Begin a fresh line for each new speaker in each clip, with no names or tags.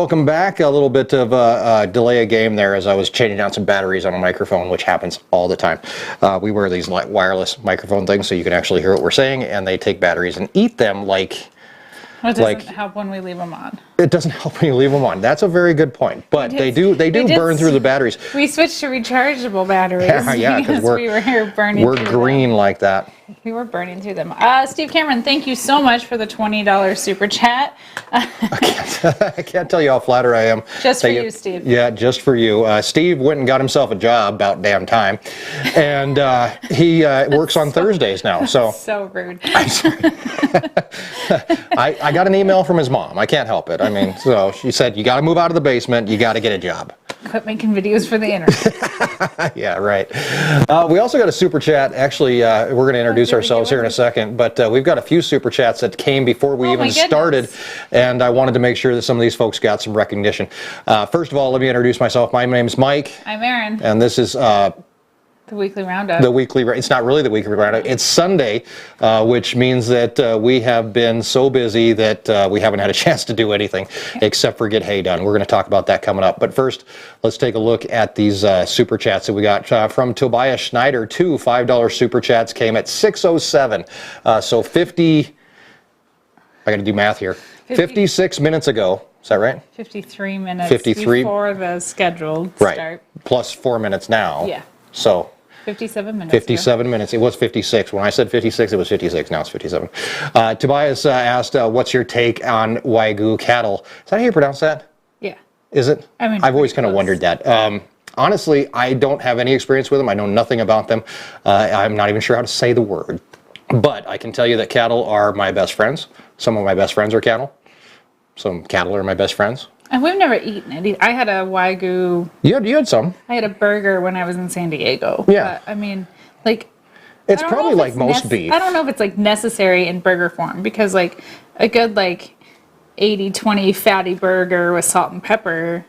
welcome back. A little bit of a delay of game there as I was changing out some batteries on a microphone, which happens all the time. We wear these wireless microphone things so you can actually hear what we're saying, and they take batteries and eat them like...
It doesn't help when we leave them on.
It doesn't help when you leave them on. That's a very good point. But they do burn through the batteries.
We switched to rechargeable batteries.
Yeah, because
we were burning.
We're green
them.
like that.
We were burning through them. Steve Cameron, thank you so much for the $20 super chat.
I can't tell you how flattered I am.
Just for you, Steve.
Yeah, just for you. Steve went and got himself a job about damn time, and he works on Thursdays now.
So rude.
I'm sorry. I got an email from his mom. I can't help it. I mean, so she said, you got to move out of the basement. You got to get a job.
Quit making videos for the internet.
Yeah, right. We also got a super chat. Actually, we're going to introduce ourselves here in a second, but we've got a few super chats that came before we even started, and I wanted to make sure that some of these folks got some recognition. First of all, let me introduce myself. My name's Mike.
I'm Erin.
And this is...
the weekly roundup.
It's not really the weekly roundup. It's Sunday, which means that we have been so busy that we haven't had a chance to do anything except for get hay done. We're going to talk about that coming up. But first, let's take a look at these super chats that we got from Tobias Schneider. Two $5 super chats came at 6:07. So 50. I got to do math here. 56 minutes ago. Is that right?
53 minutes
53
before the scheduled
right.
start.
Plus 4 minutes now.
Yeah.
So
57 minutes.
57 minutes. It was 56. When I said 56, it was 56. Now it's 57. Tobias asked, what's your take on Wagyu cattle? Is that how you pronounce that?
Yeah.
Is it?
I mean,
I've always kind of wondered that. Honestly, I don't have any experience with them. I know nothing about them. I'm not even sure how to say the word. But I can tell you that cattle are my best friends. Some of my best friends are cattle. Some cattle are my best friends.
And we've never eaten it. I had a Wagyu.
You had some.
I had a burger when I was in San Diego.
Yeah.
But, I mean, like...
It's probably like most beef.
I don't know if it's like necessary in burger form because like a good like 80-20 fatty burger with salt and pepper.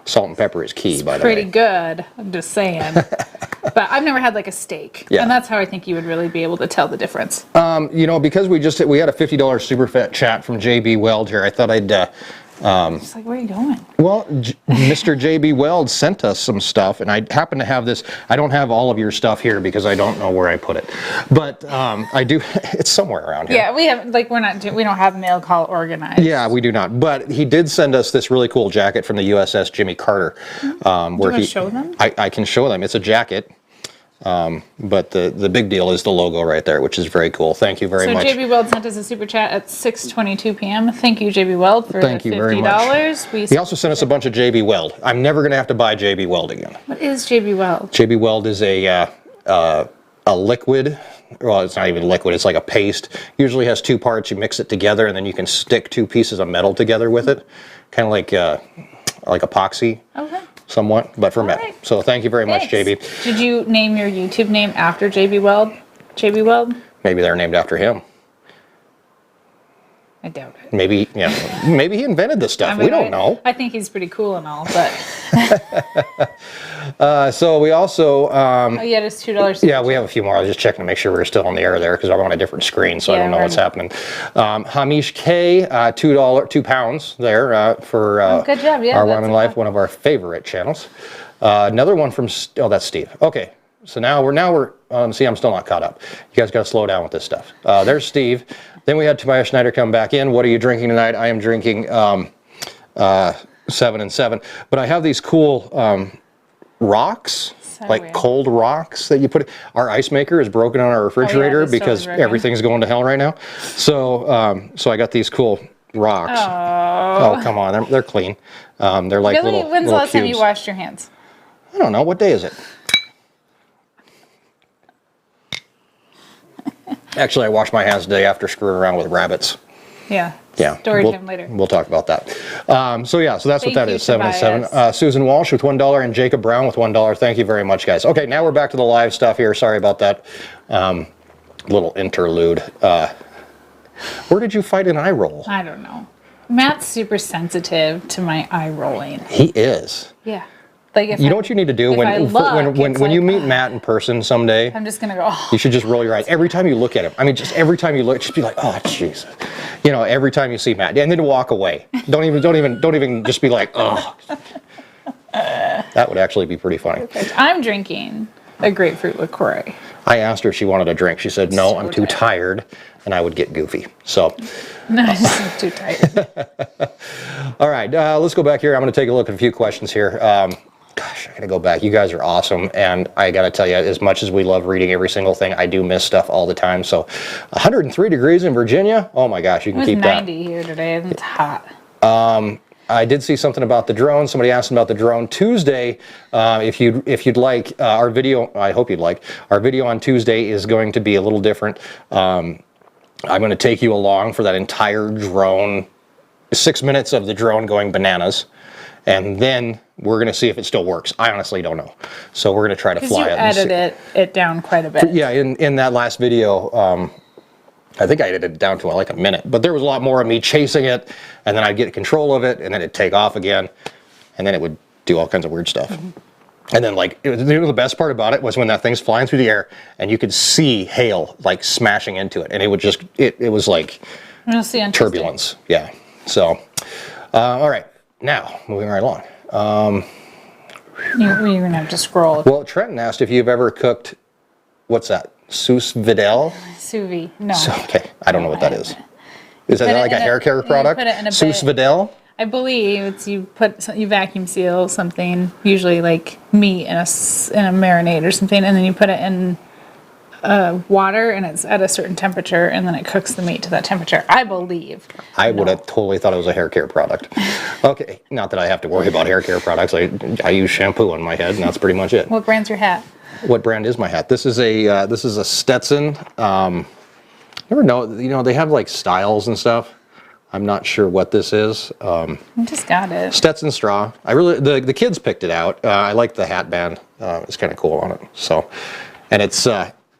Salt and pepper is key, by the way.
Pretty good. I'm just saying. But I've never had like a steak.
Yeah.
And that's how I think you would really be able to tell the difference.
You know, because we had a $50 super fat chat from JB Weld here. I thought I'd
It's like, where are you going?
well, Mr. JB Weld sent us some stuff, and I happen to have this. I don't have all of your stuff here because I don't know where I put it, but I do. It's somewhere around here.
Yeah, we have like we don't have mail call organized.
Yeah, we do not. But he did send us this really cool jacket from the USS Jimmy Carter.
Do you want to show them?
I can show them. It's a jacket. But the big deal is the logo right there, which is very cool. Thank you very much.
So JB Weld sent us a super chat at 6:22 p.m. Thank you, JB Weld, for
Thank you very much.
$50.
He also sent us a bunch of JB Weld. I'm never going to have to buy JB Weld again.
What is JB Weld?
JB Weld is a liquid. Well, it's not even liquid. It's like a paste. Usually has two parts. You mix it together, and then you can stick two pieces of metal together with it, kind of like epoxy.
Okay.
Somewhat, but for metal.
Right.
So thank you very much, JB.
Did you name your YouTube name after JB Weld? JB Weld?
Maybe they're named after him.
I doubt it.
Maybe, maybe he invented this stuff. We don't know.
I think he's pretty cool and all, but...
So we also...
oh, yeah, it's $2.
Yeah, we have a few more. I was just checking to make sure we're still on the air there because I'm on a different screen, so I don't know what's happening. Hamish K, £2 there for
good job. Yeah,
our Wyoming Life, one of our favorite channels. Another one from... Oh, that's Steve. Okay. So now we're see, I'm still not caught up. You guys got to slow down with this stuff. There's Steve. Then we had Tobias Schneider come back in. What are you drinking tonight? I am drinking 7 and 7. But I have these cool rocks, like cold rocks that you put. Our ice maker is broken on our refrigerator because everything's going to hell right now. So so I got these cool rocks. Oh come on, they're clean. They're like
really?
little
When's the last time
cubes.
you washed your hands?
I don't know. What day is it? Actually, I washed my hands the day after screwing around with rabbits.
Yeah.
Yeah.
Story time later.
We'll talk about that. So that's what that is. 7 and 7.
Tobias.
Susan Walsh with $1 and Jacob Brown with $1. Thank you very much, guys. Okay, now we're back to the live stuff here. Sorry about that little interlude. Where did you fight an eye roll?
I don't know. Matt's super sensitive to my eye rolling.
He is.
Yeah. Like if
You know what you need to do when you meet
like,
Matt in person someday?
I'm just gonna go. Oh.
You should just roll your eyes every time you look at him. I mean, just every time you look, just be like, oh Jesus, you know, every time you see Matt, and then walk away. Don't even just be like, oh. That would actually be pretty funny.
Perfect. I'm drinking a grapefruit LaCroix.
I asked her if she wanted a drink. She said, no, I'm too tired, and I would get goofy. So.
No, I'm just too tired.
All right, let's go back here. I'm going to take a look at a few questions here. Gosh, I got to go back. You guys are awesome, and I got to tell you, as much as we love reading every single thing, I do miss stuff all the time. So, 103 degrees in Virginia. Oh my gosh, you can keep that.
It was 90 here today, and it's hot.
I did see something about the drone. Somebody asked about the drone Tuesday. If you'd like our video, I hope you'd like our video on Tuesday is going to be a little different. I'm going to take you along for that entire drone, 6 minutes of the drone going bananas, and then we're going to see if it still works. I honestly don't know, so we're going to try to fly it.
Because you edited it down quite a bit.
Yeah, in that last video. I think I edited it down to like a minute, but there was a lot more of me chasing it, and then I'd get control of it, and then it'd take off again, and then it would do all kinds of weird stuff. And then, like, the best part about it was when that thing's flying through the air, and you could see hail, like, smashing into it, and it would just, it was like turbulence. Yeah. So, all right, now, moving right along.
You're going to have to scroll.
Well, Trenton asked if you've ever cooked, what's that, sous vide?
Sous vide. No.
So, okay, I don't know what that is. Is that like a hair care product?
You put it in a
Sous vide?
I believe it's you vacuum seal something, usually like meat in a marinade or something, and then you put it in water, and it's at a certain temperature, and then it cooks the meat to that temperature. I believe.
I would have totally thought it was a hair care product. Okay, not that I have to worry about hair care products. I use shampoo on my head, and that's pretty much it.
What brand's your hat?
What brand is my hat? This is a Stetson. Never know. You know, they have like styles and stuff. I'm not sure what this is.
I just got it.
Stetson straw. The kids picked it out. I like the hat band. It's kind of cool on it. So, and it's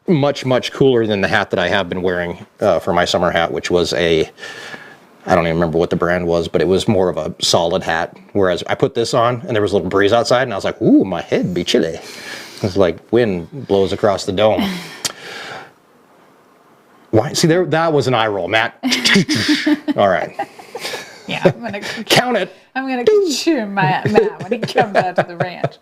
much cooler than the hat that I have been wearing for my summer hat, which was I don't even remember what the brand was, but it was more of a solid hat. Whereas I put this on, and there was a little breeze outside, and I was like, ooh, my head be chilly. It's like wind blows across the dome. Why? See, that was an eye roll, Matt. All right.
Yeah, I'm gonna
count it.
I'm gonna cheer Matt when he comes out to the ranch.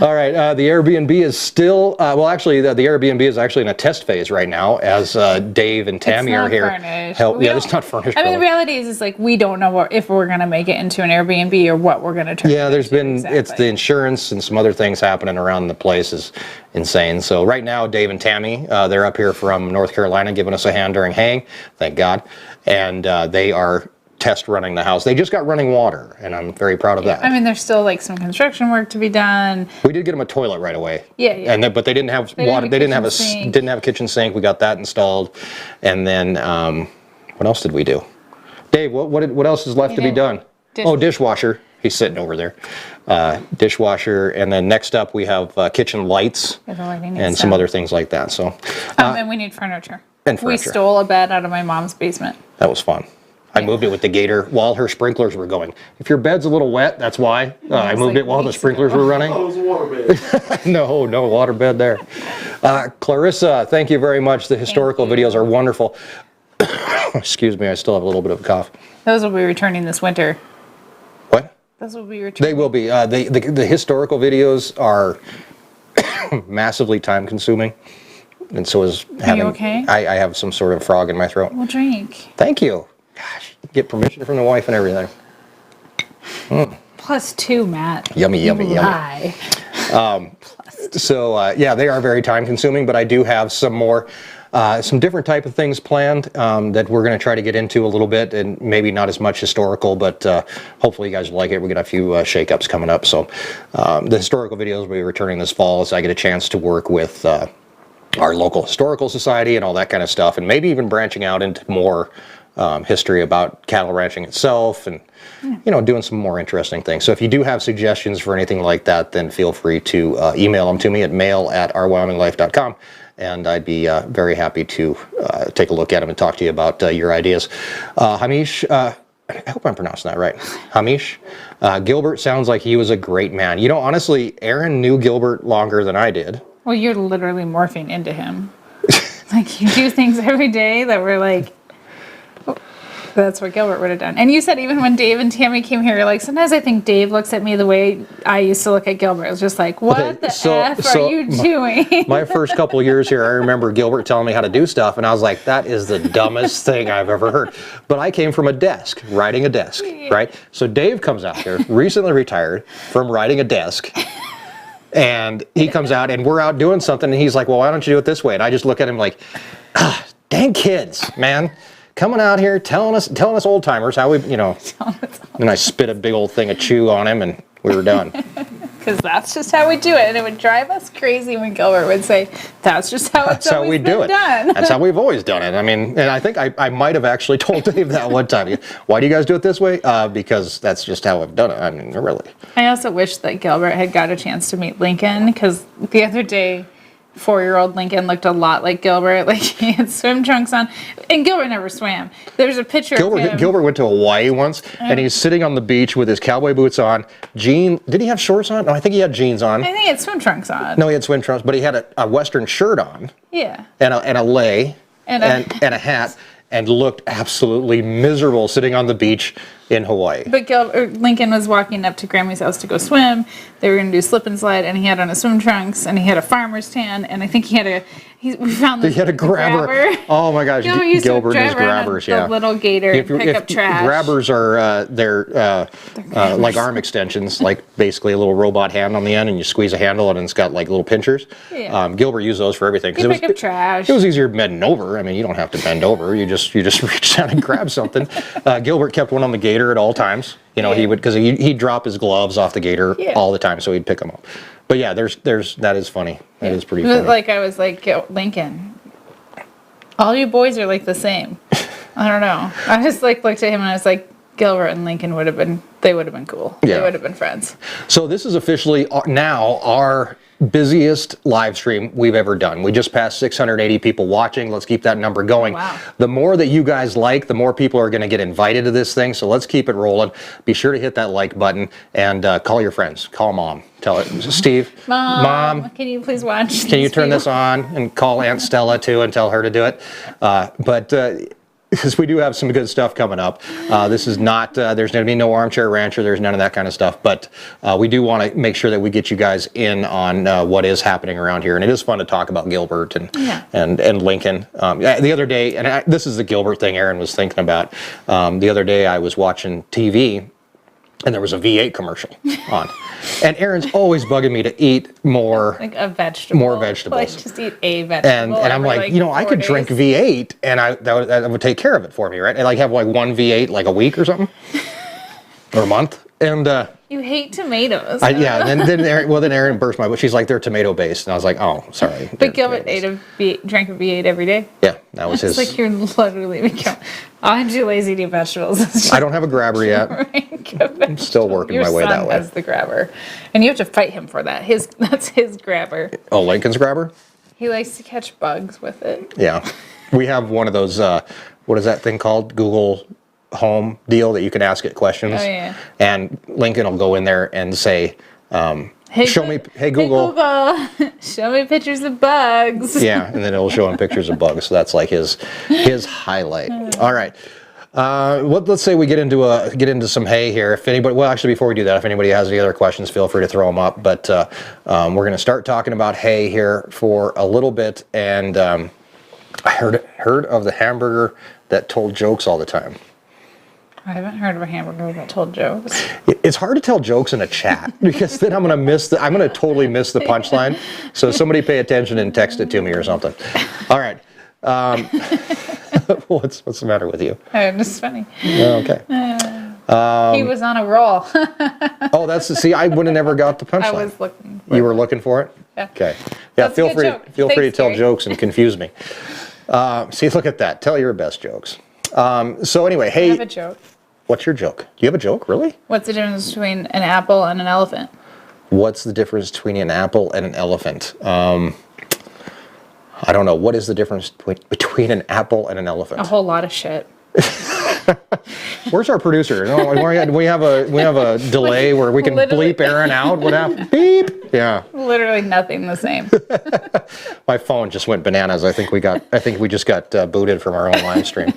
All right, the Airbnb is still well. Actually, the Airbnb is actually in a test phase right now, as Dave and Tammy are here. Yeah, it's not furnished.
I mean, the reality is like we don't know if we're gonna make it into an Airbnb or what we're gonna turn.
Yeah, there's been it's the insurance and some other things happening around the place is insane. So right now, Dave and Tammy, they're up here from North Carolina, giving us a hand during haying. Thank God, and they are test running the house. They just got running water, and I'm very proud of that.
I mean, there's still like some construction work to be done.
We did get them a toilet right away.
Yeah.
But they didn't have water. They didn't have a kitchen sink. We got that installed, and then what else did we do? Dave, what else is left to be done? Dishwasher. He's sitting over there. Dishwasher, and then next up we have kitchen lights and some other things like that. So.
And we need furniture. We stole a bed out of my mom's basement.
That was fun. I moved it with the gator while her sprinklers were going. If your bed's a little wet, that's why. I moved it while the sprinklers were running.
Oh, it was a water bed.
No water bed there. Clarissa, thank you very much. The historical videos are wonderful. Excuse me, I still have a little bit of a cough.
Those will be returning this winter.
What?
Those will be returning.
They will be. The historical videos are massively time consuming. And so is having.
Are you okay?
I have some sort of frog in my throat.
We'll drink.
Thank you. Gosh, get permission from the wife and everything.
+2, Matt.
Yummy. So yeah, they are very time consuming, but I do have some different type of things planned that we're going to try to get into a little bit, and maybe not as much historical, but hopefully you guys will like it. We got a few shakeups coming up. So the historical videos will be returning this fall as I get a chance to work with our local historical society and all that kind of stuff, and maybe even branching out into more history about cattle ranching itself, and doing some more interesting things. So if you do have suggestions for anything like that, then feel free to email them to me at mail@ourwyominglife.com, and I'd be very happy to take a look at them and talk to you about your ideas. Hamish, I hope I'm pronouncing that right. Hamish. Gilbert sounds like he was a great man. You know, honestly, Erin knew Gilbert longer than I did.
Well, you're literally morphing into him. Like, you do things every day that were like, that's what Gilbert would have done. And you said even when Dave and Tammy came here, you're like, sometimes I think Dave looks at me the way I used to look at Gilbert. It was just like, what the F are you doing?
My first couple of years here, I remember Gilbert telling me how to do stuff, and I was like, that is the dumbest thing I've ever heard. But I came from a desk, riding a desk, right? So Dave comes out here, recently retired from riding a desk, and he comes out, and we're out doing something, and he's like, well, why don't you do it this way? And I just look at him like, dang kids, man. Coming out here, telling us old timers how we, you know, and I spit a big old thing of chew on him, and we were done.
Because that's just how we do it, and it would drive us crazy when Gilbert would say, "That's just how it's always been done."
That's how we've always done it. I mean, and I think I might have actually told Dave that one time. Why do you guys do it this way? Because that's just how I've done it. I mean, really.
I also wish that Gilbert had got a chance to meet Lincoln, because the other day, 4-year-old Lincoln looked a lot like Gilbert. Like, he had swim trunks on, and Gilbert never swam. There's a picture of him.
Gilbert went to Hawaii once, and he's sitting on the beach with his cowboy boots on. Did he have shorts on? No, I think he had jeans on.
I think he had swim trunks on.
No, he had swim trunks, but he had a Western shirt on.
Yeah.
And a lei and a hat, and looked absolutely miserable sitting on the beach in Hawaii.
But Lincoln was walking up to Grammy's house to go swim. They were going to do slip and slide, and he had on his swim trunks, and he had a farmer's tan, and I think we found
He had a grabber. Oh my gosh, Gilbert and his grabbers,
the little gator and pick up trash.
Grabbers are they're like arm extensions, like basically a little robot hand on the end, and you squeeze a handle and it's got like little pinchers.
Yeah.
Gilbert used those for everything.
You pick up trash.
It was easier bending over. I mean, you don't have to bend over. You just reach down and grab something. Gilbert kept one on the gator at all times. You know, he would, because he'd drop his gloves off the gator all the time, so he'd pick them up. But yeah, that is funny. That is pretty funny.
Like, I was like, Lincoln, all you boys are like the same. I don't know. I just like looked at him and I was like, Gilbert and Lincoln would have been cool. Yeah. They would have been friends.
So this is officially now our busiest live stream we've ever done. We just passed 680 people watching. Let's keep that number going.
Wow.
The more that you guys like, the more people are going to get invited to this thing. So let's keep it rolling. Be sure to hit that like button and call your friends. Call mom. Tell it, Steve.
Mom, can you please watch?
Can you turn this on and call Aunt Stella too and tell her to do it? Because we do have some good stuff coming up. This is not, there's going to be no armchair rancher, there's none of that kind of stuff, but we do want to make sure that we get you guys in on what is happening around here. And it is fun to talk about Gilbert and Lincoln. The other day, and this is the Gilbert thing Erin was thinking about. The other day I was watching TV, and there was a V8 commercial on. And Erin's always bugging me to eat more. Like
a vegetable.
More vegetables.
Like, just eat a vegetable.
And I'm like, you know, I could drink V8 and that would take care of it for me, right? And like have like one V8 like a week or something. Or a month. And
you hate tomatoes.
Yeah, and then Erin burst my butt. She's like, they're tomato based. And I was like, oh, sorry.
But Gilbert drank a V8 every day?
Yeah, that was his.
It's like you're literally becoming, I'm too lazy to eat vegetables.
I don't have a grabber yet. I'm still working my way that way.
Your son has the grabber. And you have to fight him for that. That's his grabber.
Oh, Lincoln's grabber?
He likes to catch bugs with it.
Yeah. We have one of those, what is that thing called? Google Home deal that you can ask it questions.
Oh, yeah.
And Lincoln will go in there and say, hey Google,
show me pictures of bugs.
Yeah, and then it'll show him pictures of bugs. So that's like his highlight. All right. Let's say we get into some hay here. If anybody, well, actually, before we do that, if anybody has any other questions, feel free to throw them up. But we're going to start talking about hay here for a little bit. And I heard of the hamburger that told jokes all the time.
I haven't heard of a hamburger that told jokes.
It's hard to tell jokes in a chat because then I'm going to totally miss the punchline. So somebody pay attention and text it to me or something. All right. What's the matter with you?
It's funny.
Okay.
He was on a roll.
Oh, see, I would have never got the punchline.
I was looking for it.
You were looking for it?
Yeah.
Okay. Yeah, feel free to tell
Gary.
jokes and confuse me. See, look at that. Tell your best jokes. So anyway, hey.
I have a joke.
What's your joke? Do you have a joke, really?
What's the difference between an apple and an elephant?
What's the difference between an apple and an elephant? I don't know. What is the difference between an apple and an elephant?
A whole lot of shit.
Where's our producer? No, we have a delay where we can
Literally.
bleep Erin out. What happened? Beep. Yeah.
Literally nothing the same.
My phone just went bananas. I think we just got booted from our own live stream.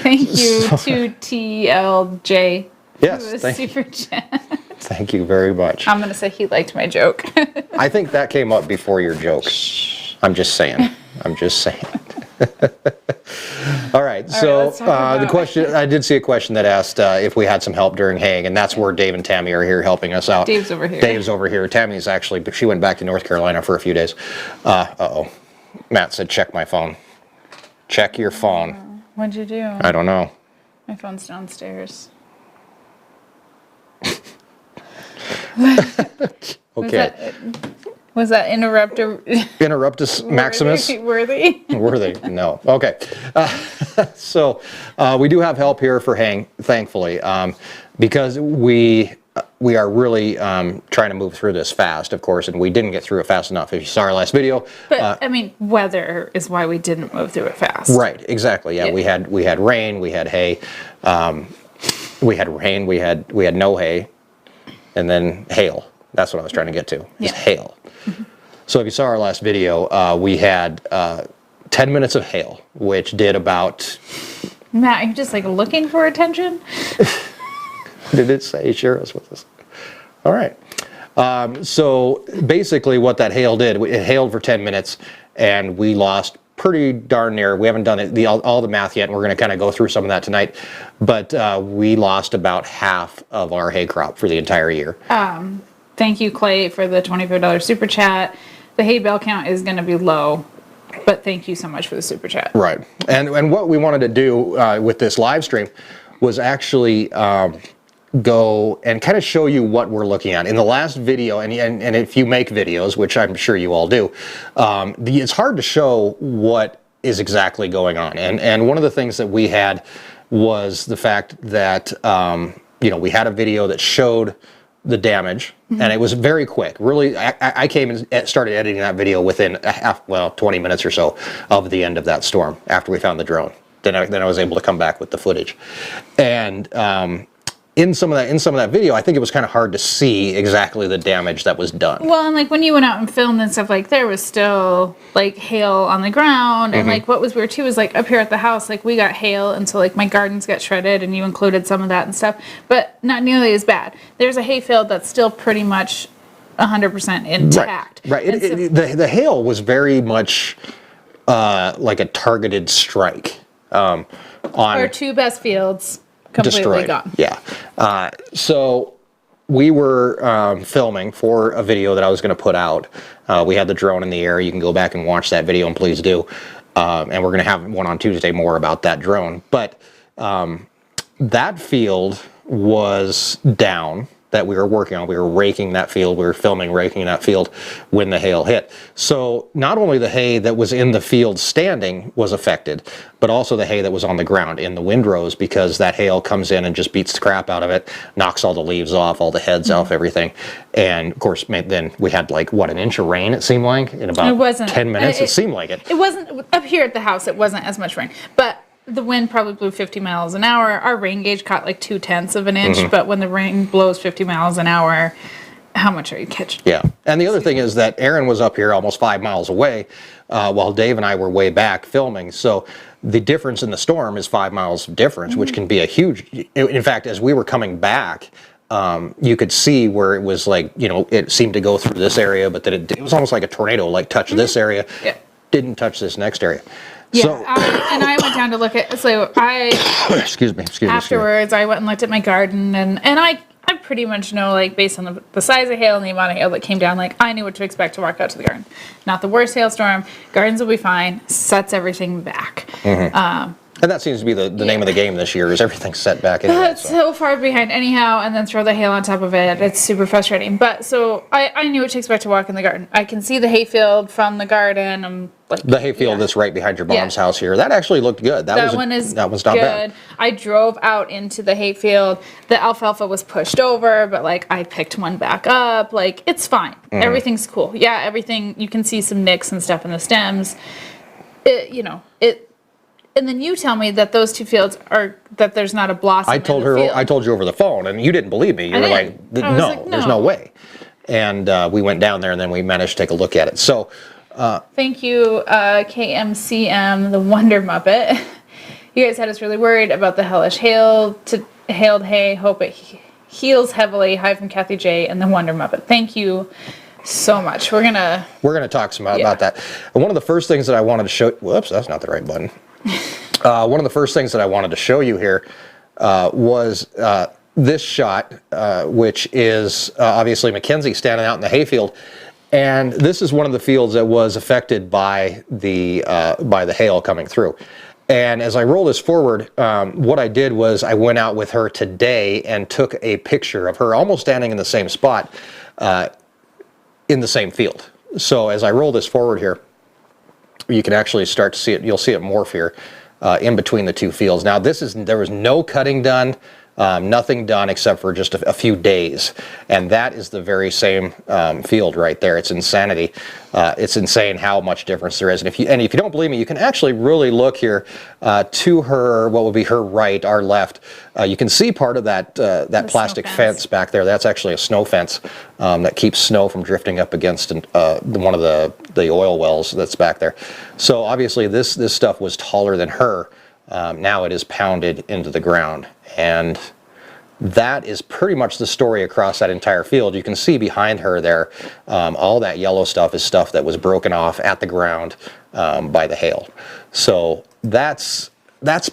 Thank you to TLJ.
Yes,
For the
thank you.
super chat.
Thank you very much.
I'm going to say he liked my joke.
I think that came up before your joke. I'm just saying. All right. So
let's talk about-
the question, I did see a question that asked if we had some help during haying, and that's where Dave and Tammy are here helping us out.
Dave's over here.
Dave's over here. Tammy's actually, she went back to North Carolina for a few days. Uh-oh. Matt said, check my phone. Check your phone.
What'd you do?
I don't know.
My phone's downstairs.
Okay.
Was that
Interruptus Maximus?
worthy?
Were they? No. Okay. So we do have help here for haying, thankfully, because we are really trying to move through this fast, of course, and we didn't get through it fast enough. If you saw our last video,
But I mean, weather is why we didn't move through it fast.
right? Exactly. Yeah. We had rain. We had hay. We had rain. We had no hay, and then hail. That's what I was trying to get to. Is hail. So if you saw our last video, we had 10 minutes of hail, which did about...
Matt, are you just like looking for attention?
Did it say share us with us? All right. So basically what that hail did, it hailed for 10 minutes and we lost pretty darn near, we haven't done all the math yet, and we're going to kind of go through some of that tonight, but we lost about half of our hay crop for the entire year.
Thank you, Clay, for the $25 super chat. The hay bale count is going to be low, but thank you so much for the super chat.
Right. And what we wanted to do with this live stream was actually go and kind of show you what we're looking at. In the last video, and if you make videos, which I'm sure you all do, it's hard to show what is exactly going on. And one of the things that we had was the fact that, we had a video that showed the damage, and it was very quick. Really, I came and started editing that video within 20 minutes or so of the end of that storm after we found the drone. Then I was able to come back with the footage. And in some of that video, I think it was kind of hard to see exactly the damage that was done.
Well, and like when you went out and filmed and stuff, like there was still like hail on the ground, and like what was weird too was like up here at the house, like we got hail, and so like my gardens got shredded, and you included some of that and stuff, but not nearly as bad. There's a hay field that's still pretty much 100% intact.
Right. The hail was very much like a targeted strike on
Our two best fields completely
destroyed.
gone.
Yeah. So we were filming for a video that I was going to put out. We had the drone in the air. You can go back and watch that video, and please do. And we're going to have one on Tuesday more about that drone. But that field was down that we were working on. We were raking that field. We were filming raking that field when the hail hit. So not only the hay that was in the field standing was affected, but also the hay that was on the ground in the windrows, because that hail comes in and just beats the crap out of it, knocks all the leaves off, all the heads off, everything. And of course, then we had like, an inch of rain, it seemed like, in about 10 minutes. It seemed like it.
It wasn't, up here at the house, it wasn't as much rain. But the wind probably blew 50 miles an hour. Our rain gauge caught like 0.2 of an inch, but when the rain blows 50 miles an hour, how much are you catching?
Yeah. And the other thing is that Erin was up here almost 5 miles away while Dave and I were way back filming. So the difference in the storm is 5 miles difference, which can be a huge, in fact, as we were coming back, you could see where it was like, it seemed to go through this area, but then it was almost like a tornado, like touched this area, didn't touch this next area.
Yeah,
So,
and I went down to look at, so I,
excuse me.
afterwards, I went and looked at my garden, and I pretty much know, like, based on the size of hail and the amount of hail that came down, like, I knew what to expect to walk out to the garden. Not the worst hailstorm, gardens will be fine, sets everything back.
And that seems to be the name of the game this year, is everything's set back in.
It's so far behind anyhow, and then throw the hail on top of it. It's super frustrating. But so I knew what to expect to walk in the garden. I can see the hayfield from the garden. I'm like,
the hayfield that's right behind your mom's house here. That actually looked good. That one's not bad.
I drove out into the hayfield. The alfalfa was pushed over, but like I picked one back up. Like it's fine. Everything's cool. And then you tell me that those two fields that there's not a blossom.
I told
in the
her,
field.
I told you over the phone, and you didn't believe me. You were like,
I was
no,
like,
there's no way. And we went down there, and then we managed to take a look at it. So,
thank you, KMCM, the Wonder Muppet. You guys had us really worried about the hellish hailed hay. Hope it heals heavily. Hi from Kathy J and the Wonder Muppet. Thank you so much. We're gonna talk some about that. And one of the first things that I wanted to show. Whoops, that's not the right button. One of the first things that I wanted to show you here was this shot, which is obviously Mackenzie standing out in the hayfield. And this is one of the fields that was affected by the hail coming through. And as I roll this forward, what I did was I went out with her today and took a picture of her almost standing in the same spot in the same field. So as I roll this forward here, you can actually start to see it. You'll see it morph here in between the two fields. Now there was no cutting done. Nothing done except for just a few days, and that is the very same field right there. It's insanity. It's insane how much difference there is. And if you don't believe me, you can actually really look here to her, what would be her right, our left. You can see part of that plastic fence back there. That's actually a snow fence that keeps snow from drifting up against one of the oil wells that's back there. So obviously this stuff was taller than her. Now it is pounded into the ground, and that is pretty much the story across that entire field. You can see behind her there, all that yellow stuff is stuff that was broken off at the ground by the hail. So that's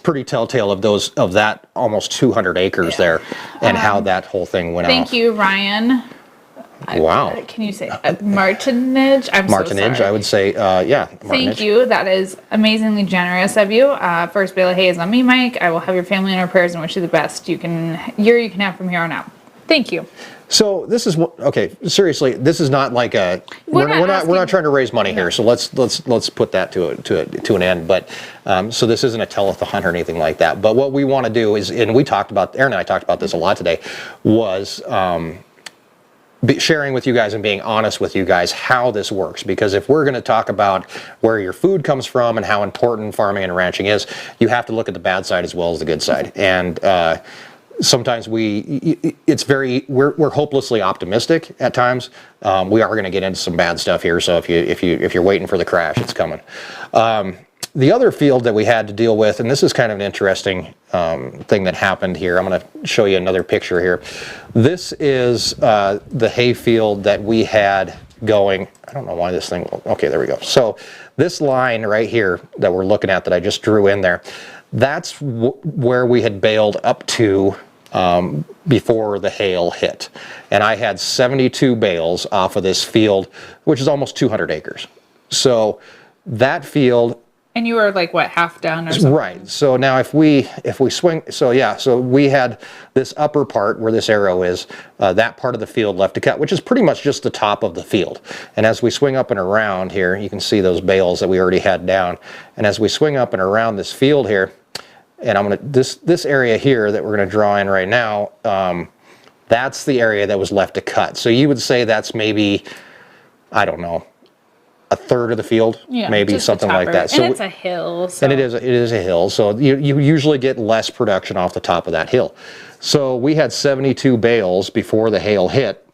pretty telltale of that almost 200 acres there, and how that whole thing went off. Thank you, Ryan.
Wow.
Can you say martinage? I'm
martinage,
so sorry.
I would say, yeah.
Thank you. That is amazingly generous of you. First bale of hay is on me, Mike. I will have your family in our prayers and wish you the best. You can have from here on out. Thank you.
So this is okay. Seriously, this is not like a. We're not trying to raise money here. So let's put that to an end. But so this isn't a telethon or anything like that. But what we want to do is, and Erin and I talked about this a lot today, was. Sharing with you guys and being honest with you guys how this works, because if we're going to talk about where your food comes from and how important farming and ranching is, you have to look at the bad side as well as the good side. And sometimes we're hopelessly optimistic at times. We are going to get into some bad stuff here, so if you're waiting for the crash, it's coming. The other field that we had to deal with, and this is kind of an interesting thing that happened here. I'm going to show you another picture here. This is the hay field that we had going. I don't know why this thing. Okay, there we go. So this line right here that we're looking at that I just drew in there, that's where we had baled up to before the hail hit. And I had 72 bales off of this field, which is almost 200 acres. So that field.
And you were like, what, half down or something?
Right. So now if we swing, so we had this upper part where this arrow is, that part of the field left to cut, which is pretty much just the top of the field. And as we swing up and around here, you can see those bales that we already had down. And as we swing up and around this field here, and this area here that we're gonna draw in right now, that's the area that was left to cut. So you would say that's maybe, I don't know, a third of the field, maybe something like that.
So, and it's a hill. So.
And it is a hill, so you usually get less production off the top of that hill. So we had 72 bales before the hail hit.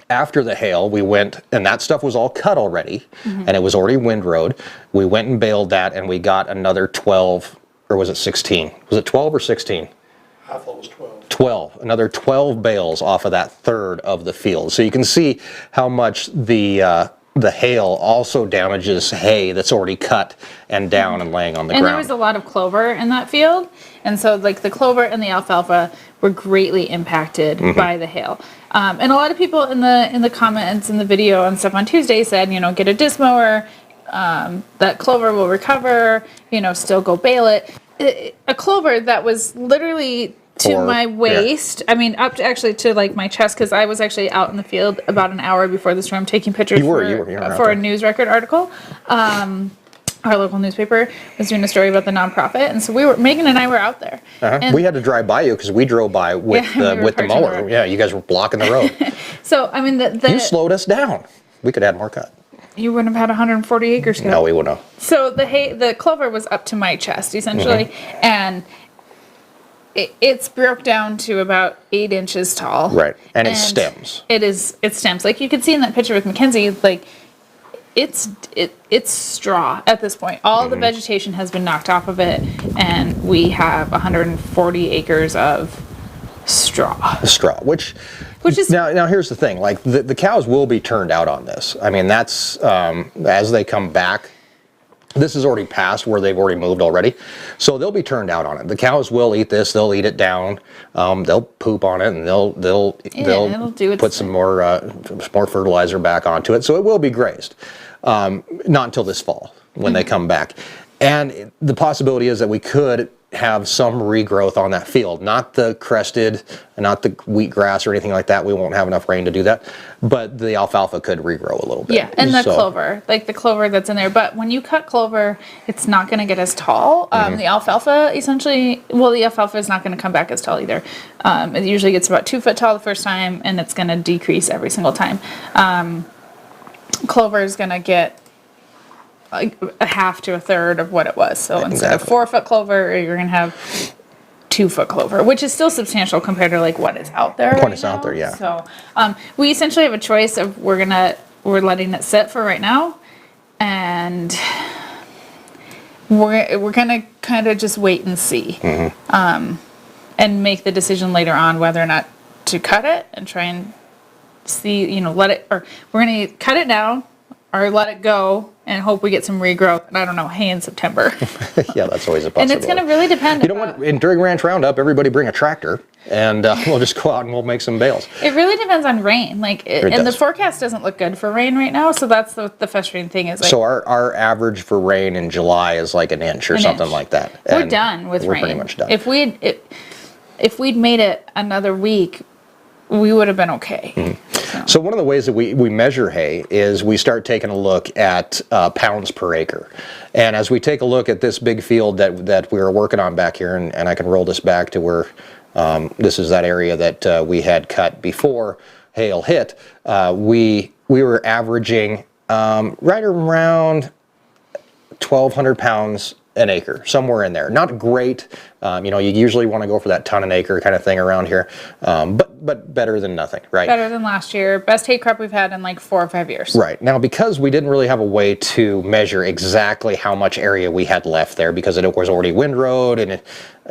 After the hail, we went, and that stuff was all cut already, and it was already windrowed. We went and baled that, and we got another 12, or was it 16? Was it 12 or 16?
I thought it was 12.
12, another 12 bales off of that third of the field. So you can see how much the hail also damages hay that's already cut and down and laying on the ground.
And there was a lot of clover in that field, and so like the clover and the alfalfa were greatly impacted by the hail. And a lot of people in the comments in the video and stuff on Tuesday said, get a disc mower, that clover will recover, still go bale it. A clover that was literally to my waist. Yeah. I mean, up to actually to like my chest, because I was actually out in the field about an hour before the storm taking pictures for a news record article. Our local newspaper was doing a story about the nonprofit, and so Megan and I were out there.
We had to drive by you because we drove by with the mower. Yeah, you guys were blocking the road.
So I mean,
you slowed us down. We could add more cut.
you wouldn't have had 140 acres.
No, we wouldn't have.
So the clover was up to my chest essentially, and it's broke down to about 8 inches tall.
Right, and it stems.
It stems. Like you could see in that picture with Mackenzie, like it's straw at this point. All the vegetation has been knocked off of it, and we have 140 acres of straw.
Straw, which is now here's the thing, like the cows will be turned out on this. I mean, that's as they come back. This is already past where they've already moved already, so they'll be turned out on it. The cows will eat this; they'll eat it down. They'll poop on it, and they'll put some more fertilizer back onto it. So it will be grazed, not until this fall when they come back. And the possibility is that we could have some regrowth on that field, not the crested, not the wheatgrass or anything like that. We won't have enough rain to do that, but the alfalfa could regrow a little bit.
Yeah, and the clover, like the clover that's in there. But when you cut clover, it's not going to get as tall. The alfalfa essentially, the alfalfa is not going to come back as tall either. It usually gets about 2 foot tall the first time, and it's going to decrease every single time. Clover is going to get like a half to a third of what it was. So instead of 4 foot clover, you're going to have 2 foot clover, which is still substantial compared to like what is out there.
What is out there, yeah.
So we essentially have a choice of we're letting it sit for right now, and we're gonna kind of just wait and see, and make the decision later on whether or not to cut it and try and see, let it, or we're gonna cut it now or let it go and hope we get some regrowth. And I don't know, hay in September.
Yeah, that's always a possibility.
And it's going to really depend.
You know what? During Ranch Roundup, everybody bring a tractor, and we'll just go out and we'll make some bales.
It really depends on rain. And the forecast doesn't look good for rain right now, so that's the frustrating thing. Is like,
so our average for rain in July is like an inch or something like that.
We're done with rain.
We're pretty much done.
If we'd made it another week, we would have been okay.
So one of the ways that we measure hay is we start taking a look at pounds per acre. And as we take a look at this big field that we were working on back here, and I can roll this back to where this is that area that we had cut before hail hit, we were averaging right around 1,200 pounds an acre, somewhere in there. Not great. You usually want to go for that ton an acre kind of thing around here, but better than nothing, right?
Better than last year. Best hay crop we've had in like 4 or 5 years.
Right. Now, because we didn't really have a way to measure exactly how much area we had left there, because it was already windrowed, and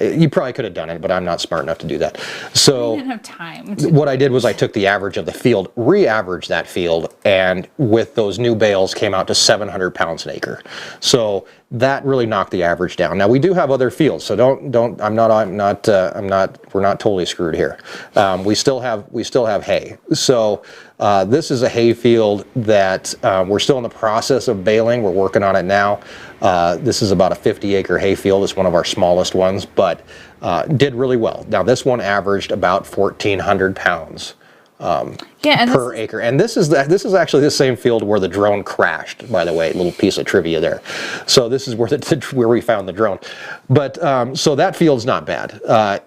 you probably could have done it, but I'm not smart enough to do that. So
I didn't have time.
What I did was I took the average of the field, re-averaged that field, and with those new bales came out to 700 pounds an acre. So that really knocked the average down. Now we do have other fields, so we're not totally screwed here. We still have hay. So this is a hay field that we're still in the process of baling. We're working on it now. This is about a 50-acre hay field. It's one of our smallest ones, but did really well. Now this one averaged about 1,400 pounds per acre. And this is actually the same field where the drone crashed, by the way. A little piece of trivia there. So this is where we found the drone. But so that field's not bad.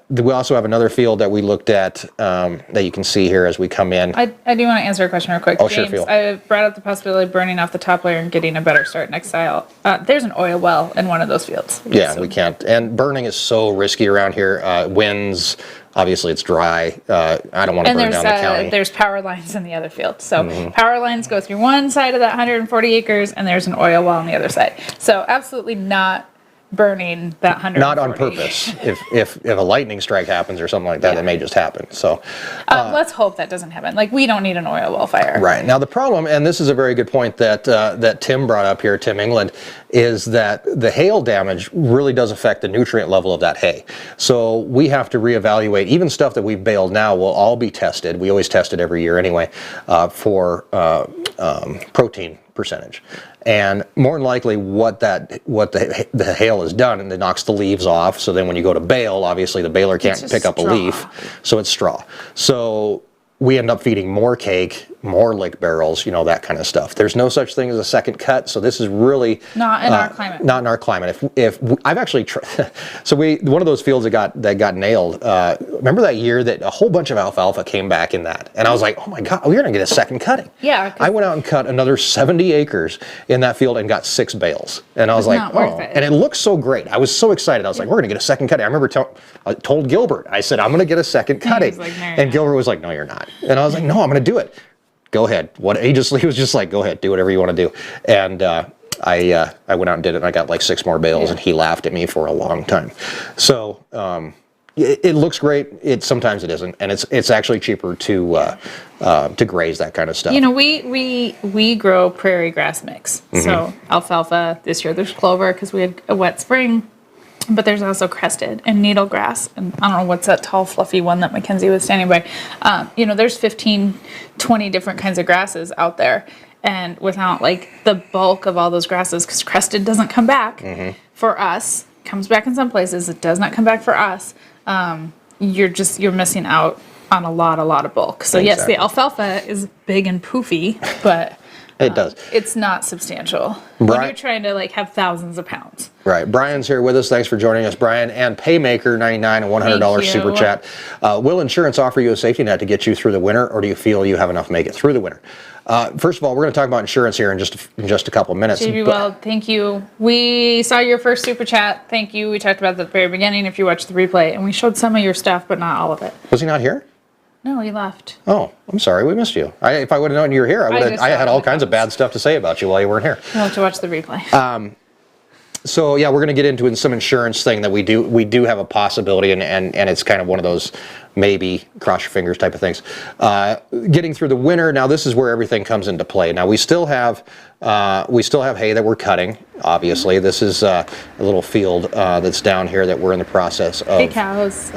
We also have another field that we looked at that you can see here as we come in.
I do want to answer a question real quick.
Oh,
James,
sure, Phil.
I brought up the possibility of burning off the top layer and getting a better start next style. There's an oil well in one of those fields.
Yeah,
so.
We can't. And burning is so risky around here. Winds. Obviously, it's dry. I don't want to burn down the county.
There's power lines in the other field. So power lines go through one side of that 140 acres, and there's an oil well on the other side. So absolutely not burning that 140.
Not on purpose. If a lightning strike happens or something like that, it may just happen. So
let's hope that doesn't happen. Like, we don't need an oil well fire.
Right. Now the problem, and this is a very good point that Tim brought up here, Tim England, is that the hail damage really does affect the nutrient level of that hay. So we have to reevaluate. Even stuff that we've baled now will all be tested. We always test it every year anyway for protein percentage. And more than likely what the hail has done, and it knocks the leaves off. So then when you go to bale, obviously the baler can't pick up a leaf, so it's straw. So we end up feeding more cake, more lick barrels, that kind of stuff. There's no such thing as a second cut, so this is really
not in our climate.
Not in our climate. If I've actually so one of those fields that got nailed. Remember that year that a whole bunch of alfalfa came back in that, and I was like, oh my God, we're gonna get a second cutting.
Yeah.
I went out and cut another 70 acres in that field and got 6 bales, and I was like,
not worth it.
And it looked so great. I was so excited. I was like, we're gonna get a second cutting. I remember I told Gilbert, I said, I'm gonna get a second cutting,
like, no,
and Gilbert was like, no, you're not. And I was like, no, I'm going to do it. Go ahead. He was just like, go ahead, do whatever you want to do. And I went out and did it, and I got like 6 more bales, and he laughed at me for a long time. So it looks great. Sometimes it isn't, and it's actually cheaper to graze that kind of stuff.
We grow prairie grass mix. So alfalfa. This year there's clover because we had a wet spring. But there's also crested and needle grass. And I don't know what's that tall, fluffy one that Mackenzie was standing by. There's 15, 20 different kinds of grasses out there. And without like the bulk of all those grasses, because crested doesn't come back for us, comes back in some places, it does not come back for us. You're missing out on a lot of bulk. So
Exactly.
yes, the alfalfa is big and poofy, but
It does.
it's not substantial when you're trying to like have thousands of pounds.
Right. Brian's here with us. Thanks for joining us, Brian. And Paymaker, $99 and $100
Thank you.
super chat. Will insurance offer you a safety net to get you through the winter, or do you feel you have enough to make it through the winter? First of all, we're going to talk about insurance here in just a couple of minutes.
JB, well, thank you. We saw your first super chat. Thank you. We talked about that at the very beginning if you watched the replay, and we showed some of your stuff, but not all of it.
Was he not here?
No, he left.
Oh, I'm sorry. We missed you. If I would have known you were here, I had all kinds of bad stuff to say about you while you weren't here.
You'll have to watch the replay.
So yeah, we're going to get into some insurance thing that we do have a possibility, and it's kind of one of those maybe cross your fingers type of things. Getting through the winter. Now this is where everything comes into play. Now we still have hay that we're cutting. Obviously, this is a little field that's down here that we're in the process of
Hey, cows.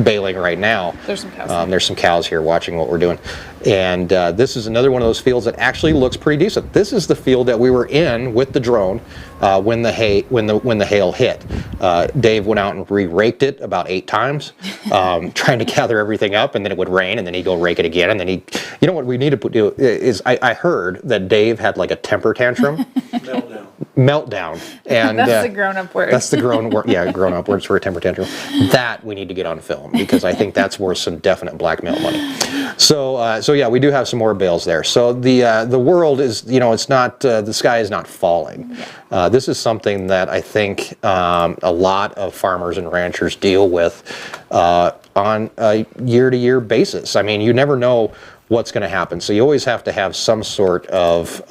Baling right now.
There's some cows.
There's some cows here watching what we're doing, and this is another one of those fields that actually looks pretty decent. This is the field that we were in with the drone when the hail hit. Dave went out and re-raked it about 8 times, trying to gather everything up, and then it would rain, and then he'd go rake it again, and then what we need to do is I heard that Dave had like a temper tantrum. Meltdown. And
that's the grown-up word.
That's the grown-up words for a temper tantrum. That we need to get on film, because I think that's worth some definite blackmail money. So yeah, we do have some more bales there. So the world is, it's not, the sky is not falling. This is something that I think a lot of farmers and ranchers deal with on a year-to-year basis. I mean, you never know what's going to happen. So you always have to have some sort of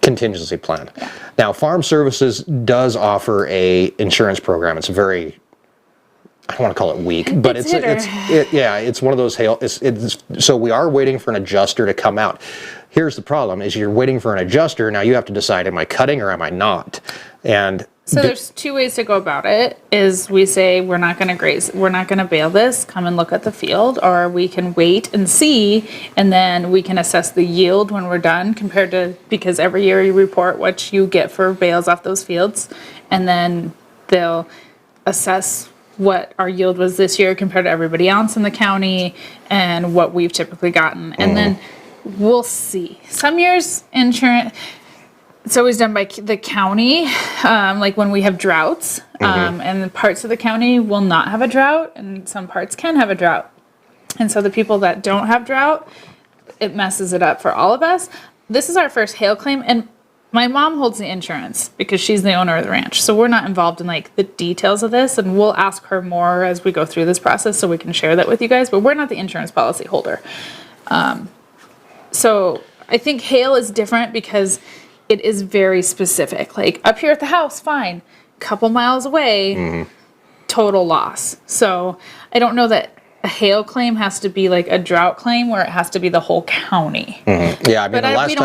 contingency plan. Yeah. Now, Farm Services does offer a insurance program. It's very, I don't want to call it weak, but it's one of those so we are waiting for an adjuster to come out. Here's the problem: is you're waiting for an adjuster. Now you have to decide: am I cutting or am I not? And
so there's 2 ways to go about it. Is we say we're not going to graze, we're not going to bale this, come and look at the field, or we can wait and see, and then we can assess the yield when we're done because every year you report what you get for bales off those fields, and then they'll assess what our yield was this year compared to everybody else in the county and what we've typically gotten. And then we'll see. Some years insurance, it's always done by the county, like when we have droughts, and parts of the county will not have a drought, and some parts can have a drought. And so the people that don't have drought, it messes it up for all of us. This is our first hail claim, and my mom holds the insurance because she's the owner of the ranch. So we're not involved in like the details of this, and we'll ask her more as we go through this process so we can share that with you guys, but we're not the insurance policy holder. So I think hail is different because it is very specific. Like up here at the house, fine. Couple miles away, total loss. So I don't know that a hail claim has to be like a drought claim where it has to be the whole county.
Yeah, I mean, last